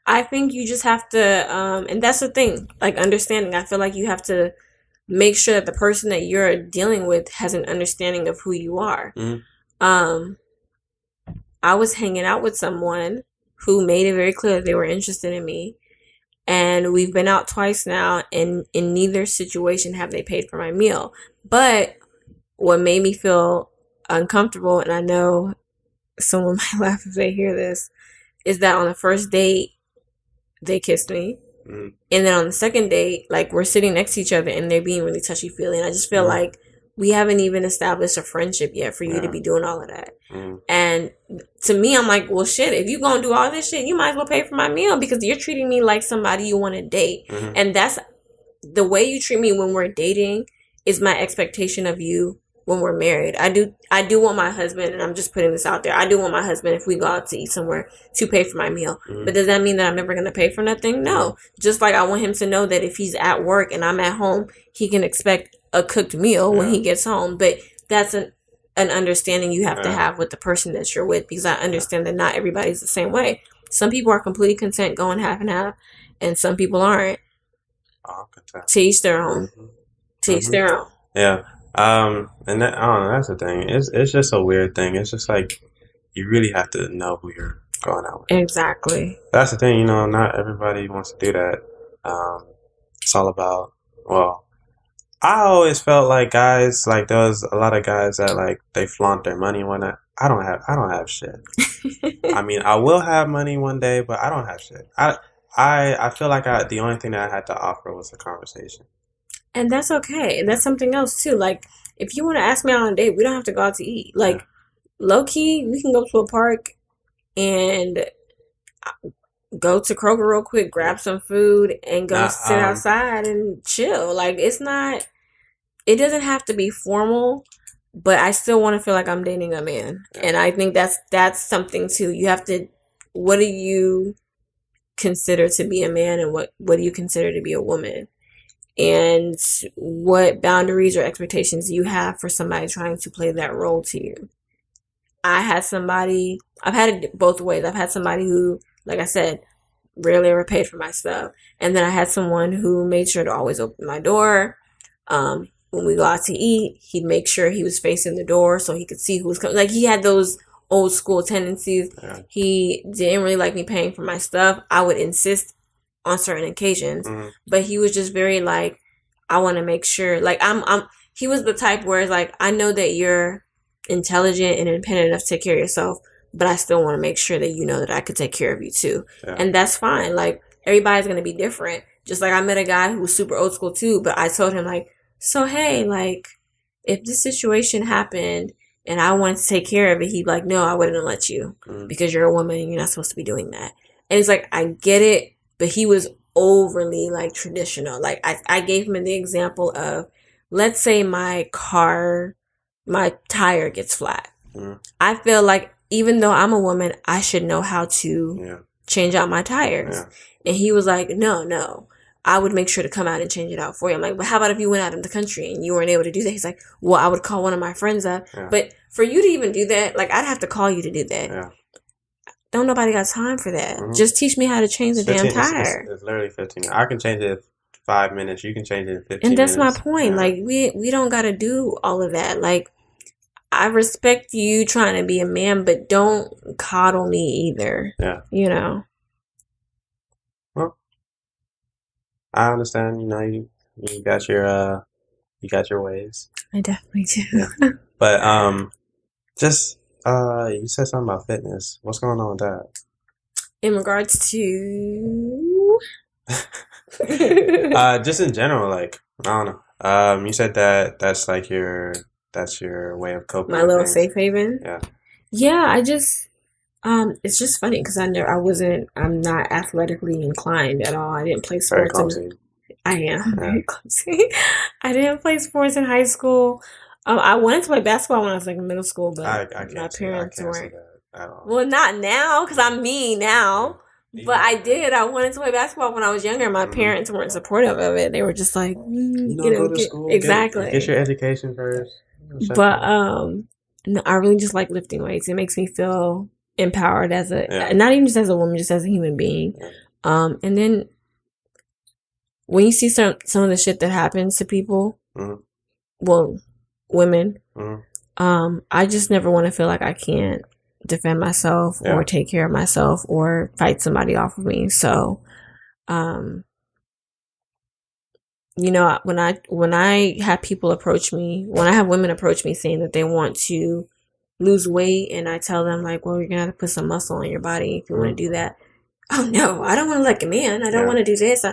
S2: I think you just have to, and that's the thing, like understanding. I feel like you have to make sure that the person that you're dealing with has an understanding of who you are. I was hanging out with someone who made it very clear that they were interested in me. And we've been out twice now, and in neither situation have they paid for my meal. But what made me feel uncomfortable, and I know someone might laugh if they hear this, is that on the first date, they kissed me. And then on the second date, like we're sitting next to each other and they're being really touchy-feely. And I just feel like we haven't even established a friendship yet for you to be doing all of that. And to me, I'm like, well, shit, if you gonna do all this shit, you might as well pay for my meal because you're treating me like somebody you want to date. And that's the way you treat me when we're dating is my expectation of you when we're married. I do want my husband, and I'm just putting this out there, I do want my husband, if we go out to eat somewhere, to pay for my meal. But does that mean that I'm never going to pay for nothing? No. Just like I want him to know that if he's at work and I'm at home, he can expect a cooked meal when he gets home. But that's an understanding you have to have with the person that you're with, because I understand that not everybody's the same way. Some people are completely content going half and half, and some people aren't. To each their own. To each their own.
S1: Yeah. And that, I don't know, that's the thing. It's just a weird thing. It's just like you really have to know who going out.
S2: Exactly.
S1: That's the thing, not everybody wants to do that. It's all about, well, I always felt like guys, like there was a lot of guys that like they flaunt their money and whatnot. I don't have shit. I mean, I will have money one day, but I don't have shit. I feel like the only thing that I had to offer was a conversation.
S2: And that's okay. And that's something else too. Like, if you want to ask me out on a date, we don't have to go out to eat. Like, low key, we can go to a park and go to Kroger real quick, grab some food, and go sit outside and chill. Like, it doesn't have to be formal, but I still want to feel like I'm dating a man. And I think that's something too. You have to, what do you consider to be a man, and what do you consider to be a woman? And what boundaries or expectations you have for somebody trying to play that role to you. I've had it both ways. I've had somebody who, like I said, rarely ever paid for my stuff. And then I had someone who made sure to always open my door. When we go out to eat, he'd make sure he was facing the door so he could see who was coming. Like, he had those old school tendencies. Yeah. He didn't really like me paying for my stuff. I would insist on certain occasions, but he was just very like, I want to make sure, like, he was the type where it's like, I know that you're intelligent and independent enough to take care of yourself, but I still want to make sure that you know that I could take care of you too. Yeah. And that's fine. Like, everybody's going to be different. Just like I met a guy who was super old school too, but I told him like, so hey, like, if this situation happened and I wanted to take care of it, he'd be like, no, I wouldn't let you because you're a woman and you're not supposed to be doing that. And it's like, I get it, but he was overly like traditional. Like, I gave him the example of, let's say my tire gets flat. I feel like even though I'm a woman, I should know how to change out my tires. Yeah. And he was like, no, I would make sure to come out and change it out for you. I'm like, but how about if you went out in the country and you weren't able to do that? He's like, well, I would call one of my friends up. Yeah. But for you to even do that, like, I'd have to call you to do that. Yeah. Don't nobody got time for that. Just teach me how to change the damn tire.
S1: It's literally 15 minutes. I can change it in 5 minutes. You can change it in 15 minutes.
S2: And that's my point. Yeah. Like, we don't got to do all of that. Like, I respect you trying to be a man, but don't coddle me either. Yeah.
S1: Well, I understand. You got your ways.
S2: I definitely do.
S1: Yeah. But just you said something about fitness. What's going on with that?
S2: In regards to
S1: just in general, like, I don't know. You said that's like that's your way of coping.
S2: My little safe haven.
S1: Yeah.
S2: Yeah, I just it's just funny because I'm not athletically inclined at all. I didn't play sports. I am very clumsy. I didn't play sports in high school. I wanted to play basketball when I was like in middle school, but my parents weren't. Well, not now because I'm me now. But I did. I wanted to play basketball when I was younger. My parents weren't supportive of it. They were just like,
S1: go to school.
S2: Exactly.
S1: Get your education first.
S2: But no, I really just like lifting weights. It makes me feel empowered as not even just as a woman, just as a human being. Yeah. And then when you see some of the shit that happens to people, well, women, I just never want to feel like I can't defend myself or take care of myself or fight somebody off of me. So, when I have people approach me, when I have women approach me saying that they want to lose weight, and I tell them like, well, you're gonna have to put some muscle on your body if you want to do that. Oh no, I don't want to like a man. I don't want to do this.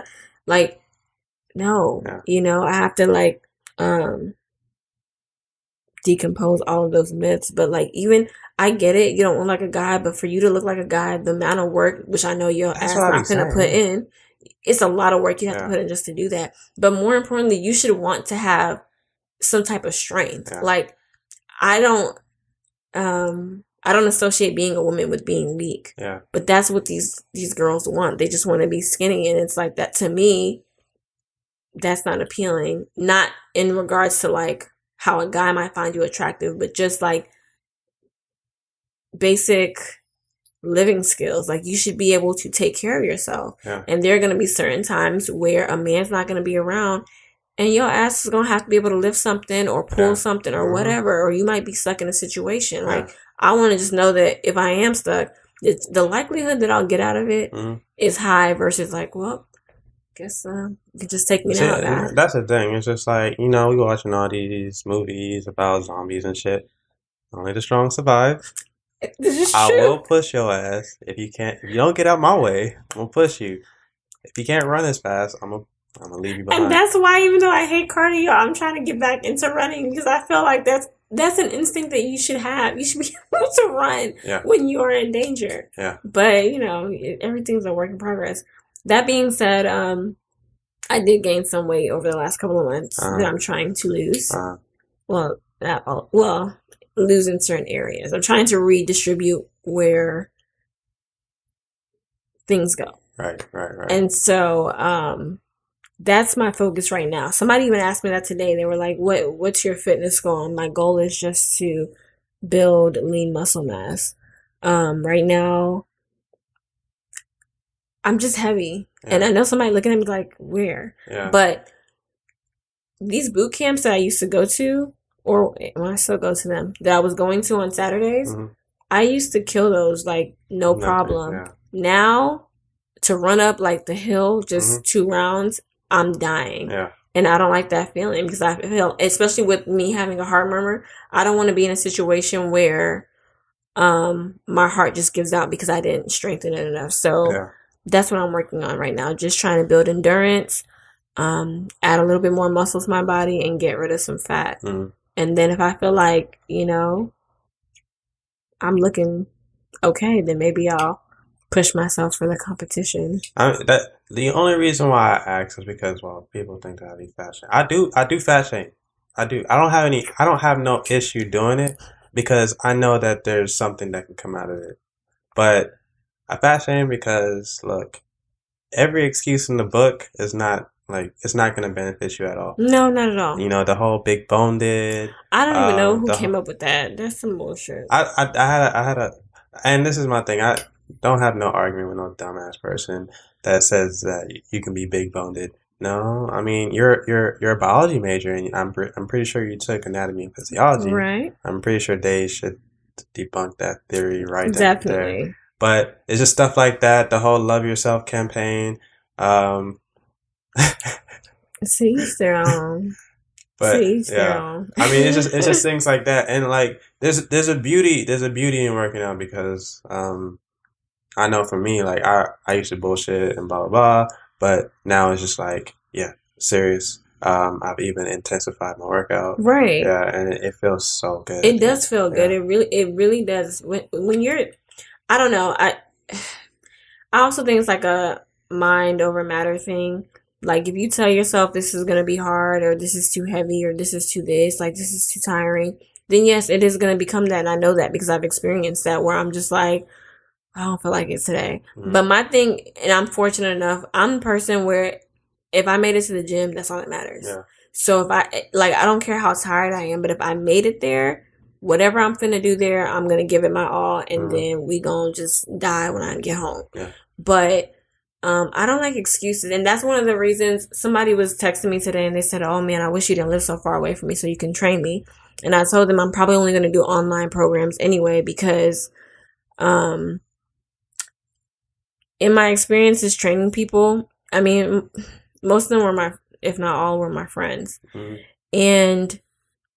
S2: No, I have to like decompose all of those myths. But like, even I get it, you don't look like a guy, but for you to look like a guy, the amount of work, which I know your ass not gonna put in, it's a lot of work you have to put in just to do that. But more importantly, you should want to have some type of strength. Yeah. Like, I don't associate being a woman with being weak. Yeah. But that's what these girls want. They just want to be skinny, and it's like that to me. That's not appealing. Not in regards to like how a guy might find you attractive, but just like basic living skills. Like, you should be able to take care of yourself. Yeah. And there are going to be certain times where a man's not going to be around, and your ass is going to have to be able to lift something or pull something or whatever, or you might be stuck in a situation. Like, I want to just know that if I am stuck, it's the likelihood that I'll get out of it
S1: Mhm.
S2: is high versus like, well, guess you can just take me
S1: See,
S2: now, guy.
S1: that's the thing. It's just like, you know, we watching all these movies about zombies and shit. Only the strong survive.
S2: This is
S1: I
S2: true.
S1: will push your ass if you can't. If you don't get out my way, I'm gonna push you. If you can't run as fast, I'm gonna leave you behind.
S2: And that's why, even though I hate cardio, I'm trying to get back into running because I feel like that's an instinct that you should have. You should be able to run when you are in danger.
S1: Yeah.
S2: But everything's a work in progress. That being said, I did gain some weight over the last couple of months that I'm trying to lose. Well, lose in certain areas. I'm trying to redistribute where things go.
S1: Right.
S2: And so that's my focus right now. Somebody even asked me that today. They were like, what's your fitness goal? And my goal is just to build lean muscle mass. Right now, I'm just heavy. Yeah. And I know somebody looking at me like, where? Yeah. But these boot camps that I used to go to, or when I still go to them, that I was going to on Saturdays, I used to kill those like no problem. Yeah. Now, to run up like the hill, just 2 rounds, I'm dying. Yeah. And I don't like that feeling because I feel, especially with me having a heart murmur, I don't want to be in a situation where my heart just gives out because I didn't strengthen it enough. So that's what I'm working on right now. Just trying to build endurance, add a little bit more muscle to my body, and get rid of some fat. And then if I feel like, I'm looking okay, then maybe I'll push myself for the competition.
S1: The only reason why I ask is because, well, people think that I be fat shame. I do fat shame. I do. I don't have no issue doing it because I know that there's something that can come out of it. But I fat shame because, look, every excuse in the book is not it's not going to benefit you at all.
S2: No, not at all.
S1: The whole big bone did.
S2: I don't even know who came up with that. That's some bullshit.
S1: I had a, and this is my thing. I don't have no argument with no dumbass person that says that you can be big boned. No, I mean you're a biology major, and I'm pretty sure you took anatomy and physiology.
S2: Right.
S1: I'm pretty sure they should debunk that theory right
S2: Definitely.
S1: there. But it's just stuff like that. The whole "Love Yourself" campaign.
S2: See, each their own.
S1: But I mean, it's just things like that, and like there's a beauty in working out because I know for me, like I used to bullshit and blah blah blah, but now it's just like serious. I've even intensified my workout,
S2: right?
S1: Yeah, and it feels so good.
S2: It does feel good. It really does. When you're, I don't know. I also think it's like a mind over matter thing. Like if you tell yourself this is going to be hard or this is too heavy or this is too this, like this is too tiring, then yes, it is going to become that. And I know that because I've experienced that where I'm just like, I don't feel like it today. But my thing, and I'm fortunate enough, I'm the person where if I made it to the gym, that's all that matters. Yeah. So if I don't care how tired I am, but if I made it there, whatever I'm finna do there, I'm going to give it my all. And then we going to just die when I get home. Yeah. But I don't like excuses. And that's one of the reasons somebody was texting me today and they said, oh man, I wish you didn't live so far away from me so you can train me. And I told them I'm probably only going to do online programs anyway because in my experiences training people, I mean, most of them were if not all were my friends. And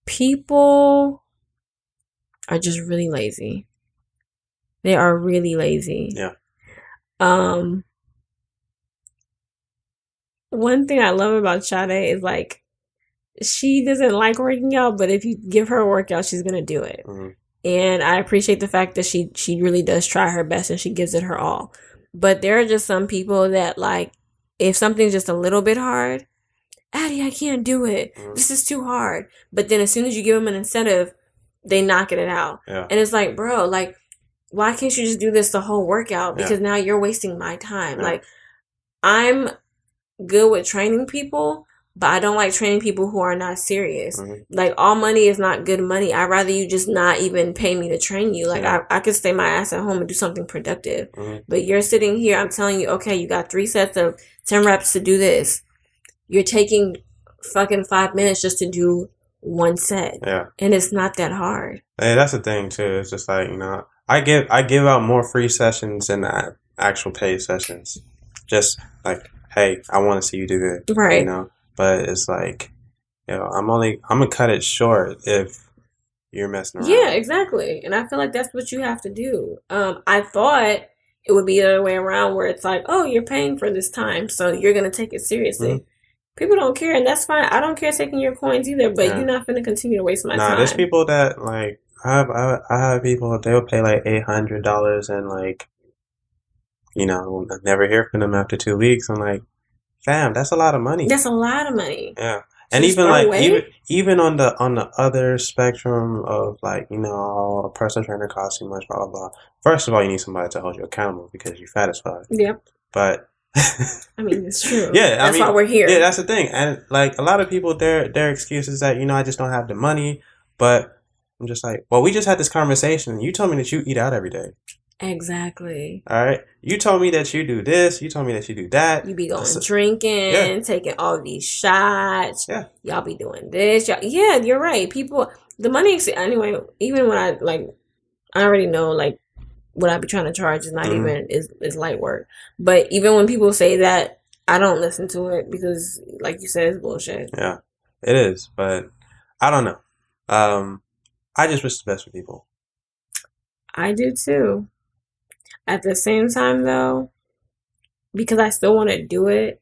S2: people are just really lazy. They are really lazy.
S1: Yeah.
S2: One thing I love about Sade is like she doesn't like working out, but if you give her a workout, she's gonna do it. And I appreciate the fact that she really does try her best and she gives it her all. But there are just some people that like if something's just a little bit hard, Addie, I can't do it. This is too hard. But then as soon as you give them an incentive, they knocking it out. Yeah. And it's like, bro, like why can't you just do this the whole workout? Because now you're wasting my time. Yeah. Like I'm good with training people, but I don't like training people who are not serious. Like all money is not good money. I'd rather you just not even pay me to train you. Like I could stay my ass at home and do something productive. But you're sitting here, I'm telling you, okay, you got 3 sets of 10 reps to do this. You're taking fucking 5 minutes just to do 1 set. Yeah. And it's not that hard.
S1: Hey, that's the thing too. It's just like, I give out more free sessions than actual paid sessions. Just like, hey, I want to see you do good,
S2: Right.
S1: you know. But it's like, I'm gonna cut it short if you're messing around.
S2: Yeah, exactly. And I feel like that's what you have to do. I thought it would be the other way around, where it's like, oh, you're paying for this time, so you're gonna take it seriously.
S1: Mm-hmm.
S2: People don't care, and that's fine. I don't care taking your coins either, but you're not gonna continue to waste my time.
S1: There's people that like I have people, they'll pay like $800 and like, never hear from them after 2 weeks. I'm like, fam, that's a lot of money.
S2: That's a lot of money.
S1: Yeah. And even like even on the other spectrum of like, a personal trainer costs too much, blah blah blah. First of all, you need somebody to hold you accountable because you're fat as fuck.
S2: Yep.
S1: But
S2: I mean, it's true.
S1: Yeah,
S2: that's why we're here.
S1: Yeah, that's the thing. And like a lot of people, their excuse is that I just don't have the money. But I'm just like, well, we just had this conversation. You told me that you eat out every day.
S2: Exactly.
S1: All right. You told me that you do this. You told me that you do that.
S2: You be going drinking, taking all these shots.
S1: Yeah.
S2: Y'all be doing this. Yeah, you're right. People, the money, anyway, even when I already know, like, what I be trying to charge is not even, is light work. But even when people say that, I don't listen to it because, like you said, it's bullshit.
S1: Yeah, it is. But I don't know. I just wish the best for people.
S2: I do too. At the same time, though, because I still want to do it,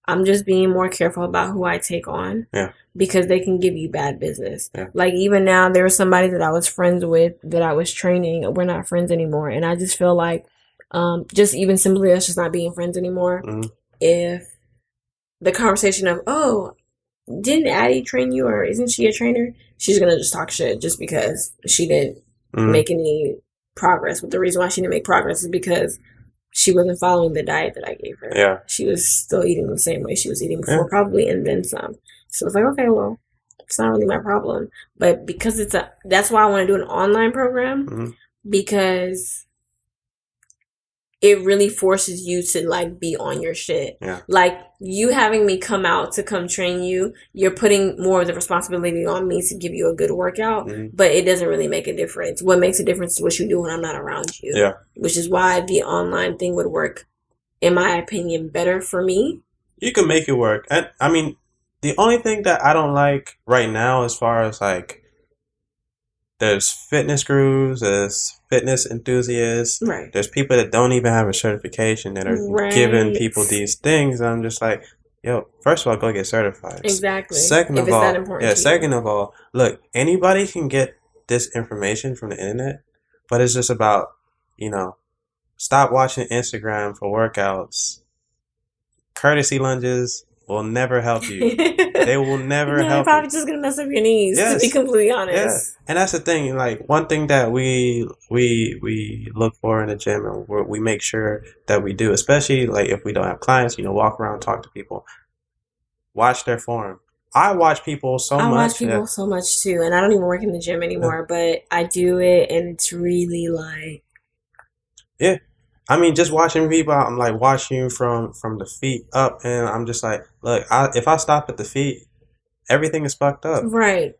S2: I'm just being more careful about who I take on.
S1: Yeah.
S2: Because they can give you bad business.
S1: Yeah.
S2: Like, even now, there was somebody that I was friends with that I was training. We're not friends anymore. And I just feel like, just even simply us just not being friends anymore.
S1: Mm-hmm.
S2: If the conversation of, oh, didn't Addie train you, or isn't she a trainer? She's going to just talk shit just because she didn't make any progress. But the reason why she didn't make progress is because she wasn't following the diet that I gave her.
S1: Yeah.
S2: She was still eating the same way she was eating before, probably, and then some. So it's like, okay, well, it's not really my problem. But because that's why I want to do an online program, because it really forces you to, like, be on your shit.
S1: Yeah.
S2: Like, you having me come out to come train you, you're putting more of the responsibility on me to give you a good workout, but it doesn't really make a difference. What makes a difference is what you do when I'm not around you.
S1: Yeah.
S2: Which is why the online thing would work, in my opinion, better for me.
S1: You can make it work. And I mean, the only thing that I don't like right now, as far as like, there's fitness gurus, there's fitness enthusiasts,
S2: right?
S1: There's people that don't even have a certification that are giving people these things. I'm just like, yo, first of all, go get certified.
S2: Exactly.
S1: Second of all, look, anybody can get this information from the internet, but it's just about, stop watching Instagram for workouts. Courtesy lunges will never help you. They will never help. They're
S2: probably just gonna mess up your knees. To be completely honest.
S1: Yeah. And that's the thing. Like, one thing that we look for in the gym, and we make sure that we do, especially like if we don't have clients, walk around, talk to people, watch their form. I watch people so much. I watch people
S2: so much too, and I don't even work in the gym anymore, but I do it, and it's really like.
S1: Yeah. I mean, just watching people, I'm like watching you from the feet up, and I'm just like, look, if I stop at the feet, everything is fucked up.
S2: Right.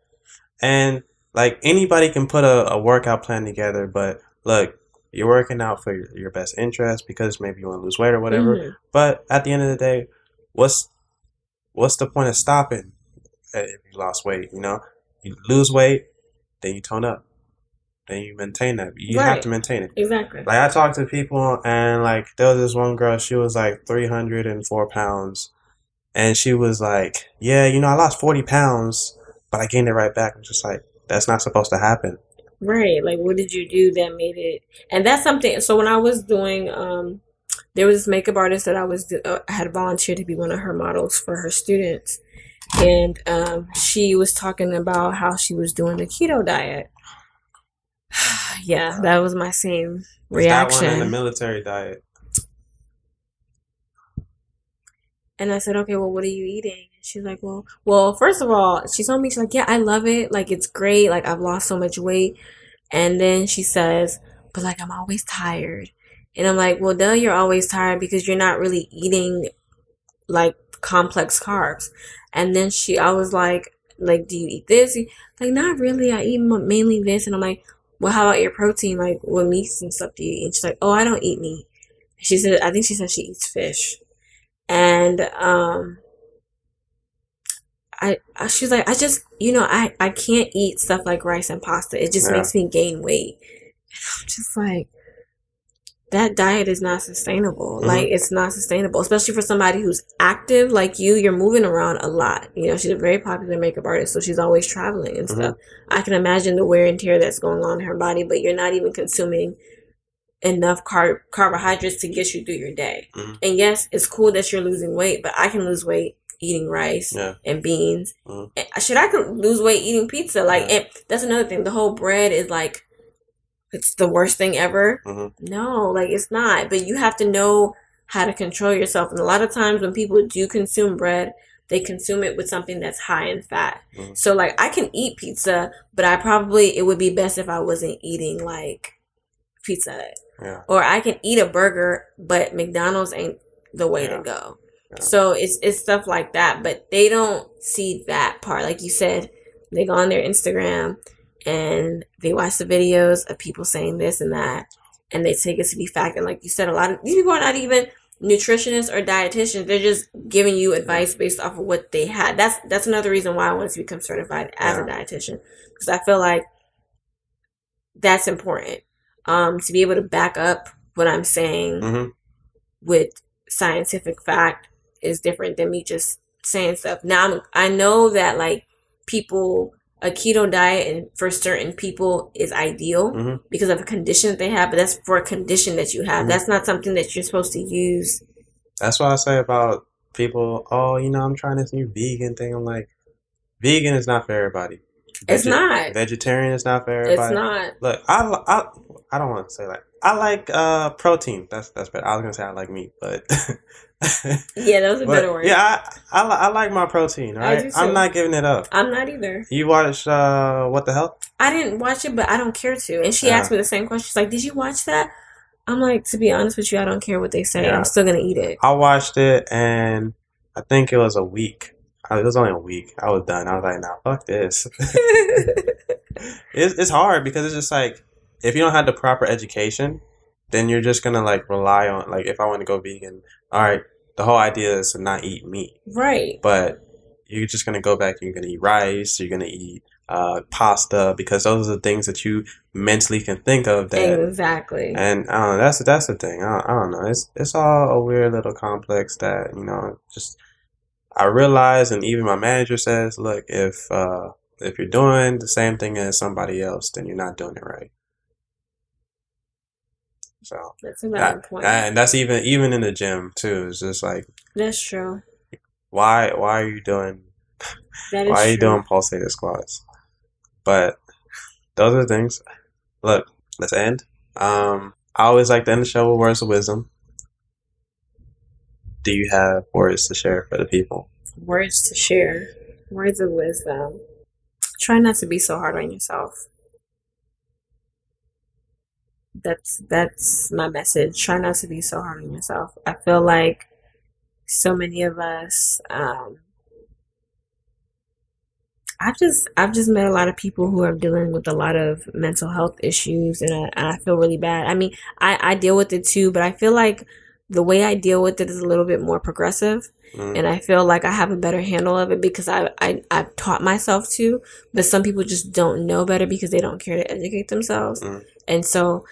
S1: And like, anybody can put a workout plan together, but look, you're working out for your best interest because maybe you want to lose weight or whatever. But at the end of the day, what's the point of stopping if you lost weight? You lose weight, then you tone up. Then you maintain that. You have to maintain it.
S2: Exactly.
S1: Like, I talked to people, and like, there was this one girl, she was like 304 pounds. And she was like, yeah, I lost 40 pounds, but I gained it right back. I'm just like, that's not supposed to happen.
S2: Right. Like, what did you do that made it? And that's something. So when I was doing, there was this makeup artist that I had volunteered to be one of her models for her students. And she was talking about how she was doing the keto diet. Yeah, that was my same reaction.
S1: That one and the military diet.
S2: And I said, okay, well, what are you eating? And she's like, well, first of all, she told me, she's like, yeah, I love it. Like, it's great. Like, I've lost so much weight. And then she says, but like, I'm always tired. And I'm like, well, duh, you're always tired because you're not really eating like complex carbs. And then I was like, do you eat this? Like, not really. I eat mainly this. And I'm like, well, how about your protein? Like, what meats and stuff do you eat? And she's like, oh, I don't eat meat. She said, I think she said she eats fish. And she's like, I just, I can't eat stuff like rice and pasta. It just makes me gain weight. And I'm just like, that diet is not sustainable. Like, it's not sustainable, especially for somebody who's active like you. You're moving around a lot. She's a very popular makeup artist, so she's always traveling and stuff. I can imagine the wear and tear that's going on in her body, but you're not even consuming enough carbohydrates to get you through your day. And yes, it's cool that you're losing weight, but I can lose weight eating rice and beans. And I could lose weight eating pizza. Like, and that's another thing. The whole bread is like, it's the worst thing ever. No, like, it's not. But you have to know how to control yourself. And a lot of times when people do consume bread, they consume it with something that's high in fat. So, like, I can eat pizza, but it would be best if I wasn't eating, like, Pizza Hut. Or I can eat a burger, but McDonald's ain't the way to go. So it's stuff like that. But they don't see that part. Like you said, they go on their Instagram and they watch the videos of people saying this and that, and they take it to be fact. And like you said, a lot of these people are not even nutritionists or dietitians. They're just giving you advice based off of what they had. That's another reason why I wanted to become certified as a dietitian, because I feel like that's important, to be able to back up what I'm saying with scientific fact is different than me just saying stuff. Now I know that, like, a keto diet and for certain people is ideal because of a condition that they have, but that's for a condition that you have. That's not something that you're supposed to use.
S1: That's what I say about people. Oh, I'm trying this new vegan thing. I'm like, vegan is not for everybody.
S2: It's not.
S1: Vegetarian is not for everybody.
S2: It's not.
S1: Look, I don't want to say like I like protein. That's better. I was gonna say I like meat, but
S2: yeah, that was a better word.
S1: Yeah, I like my protein. Right,
S2: I do too.
S1: I'm not giving it up.
S2: I'm not either.
S1: You watched What the Hell?
S2: I didn't watch it, but I don't care to. And she asked me the same question. She's like, "Did you watch that?" I'm like, to be honest with you, I don't care what they say. I'm still gonna eat it.
S1: I watched it, and I think it was a week. It was only a week. I was done. I was like, nah, fuck this. It's hard because it's just like, if you don't have the proper education, then you're just gonna like rely on, like, if I want to go vegan, all right, the whole idea is to not eat meat,
S2: right? But
S1: you're just gonna go back. You're gonna eat rice. You're gonna eat pasta, because those are the things that you mentally can think of. That,
S2: exactly.
S1: And I don't know. That's the thing. I don't know. It's all a weird little complex that just. I realize, and even my manager says, look, if you're doing the same thing as somebody else, then you're not doing it right. So
S2: that's another point.
S1: And that's even in the gym too. It's just like,
S2: that's true.
S1: Why are you doing doing pulsated squats? But those are the things. Look, let's end. I always like to end the show with words of wisdom. Do you have words to share for the people?
S2: Words to share. Words of wisdom. Try not to be so hard on yourself. That's my message. Try not to be so hard on yourself. I feel like so many of us, I've just met a lot of people who are dealing with a lot of mental health issues, and I feel really bad. I mean, I deal with it too, but I feel like the way I deal with it is a little bit more progressive. And I feel like I have a better handle of it because I've taught myself to, but some people just don't know better because they don't care to educate themselves. And so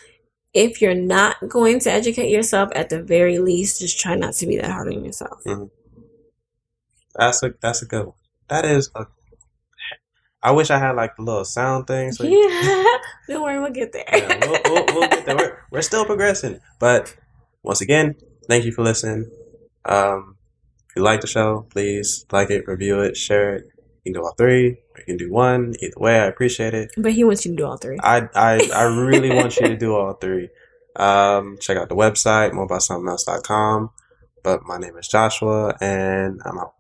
S2: if you're not going to educate yourself, at the very least, just try not to be that hard on yourself.
S1: That's a good one. That is a. I wish I had like the little sound thing. So
S2: don't worry, we'll get there.
S1: We'll get there. We're still progressing. But once again, thank you for listening. If you like the show, please like it, review it, share it. You can do all three, or you can do one. Either way, I appreciate it.
S2: But he wants you to do all three.
S1: I really want you to do all three. Check out the website, moreaboutsomethingelse.com. But my name is Joshua, and I'm out.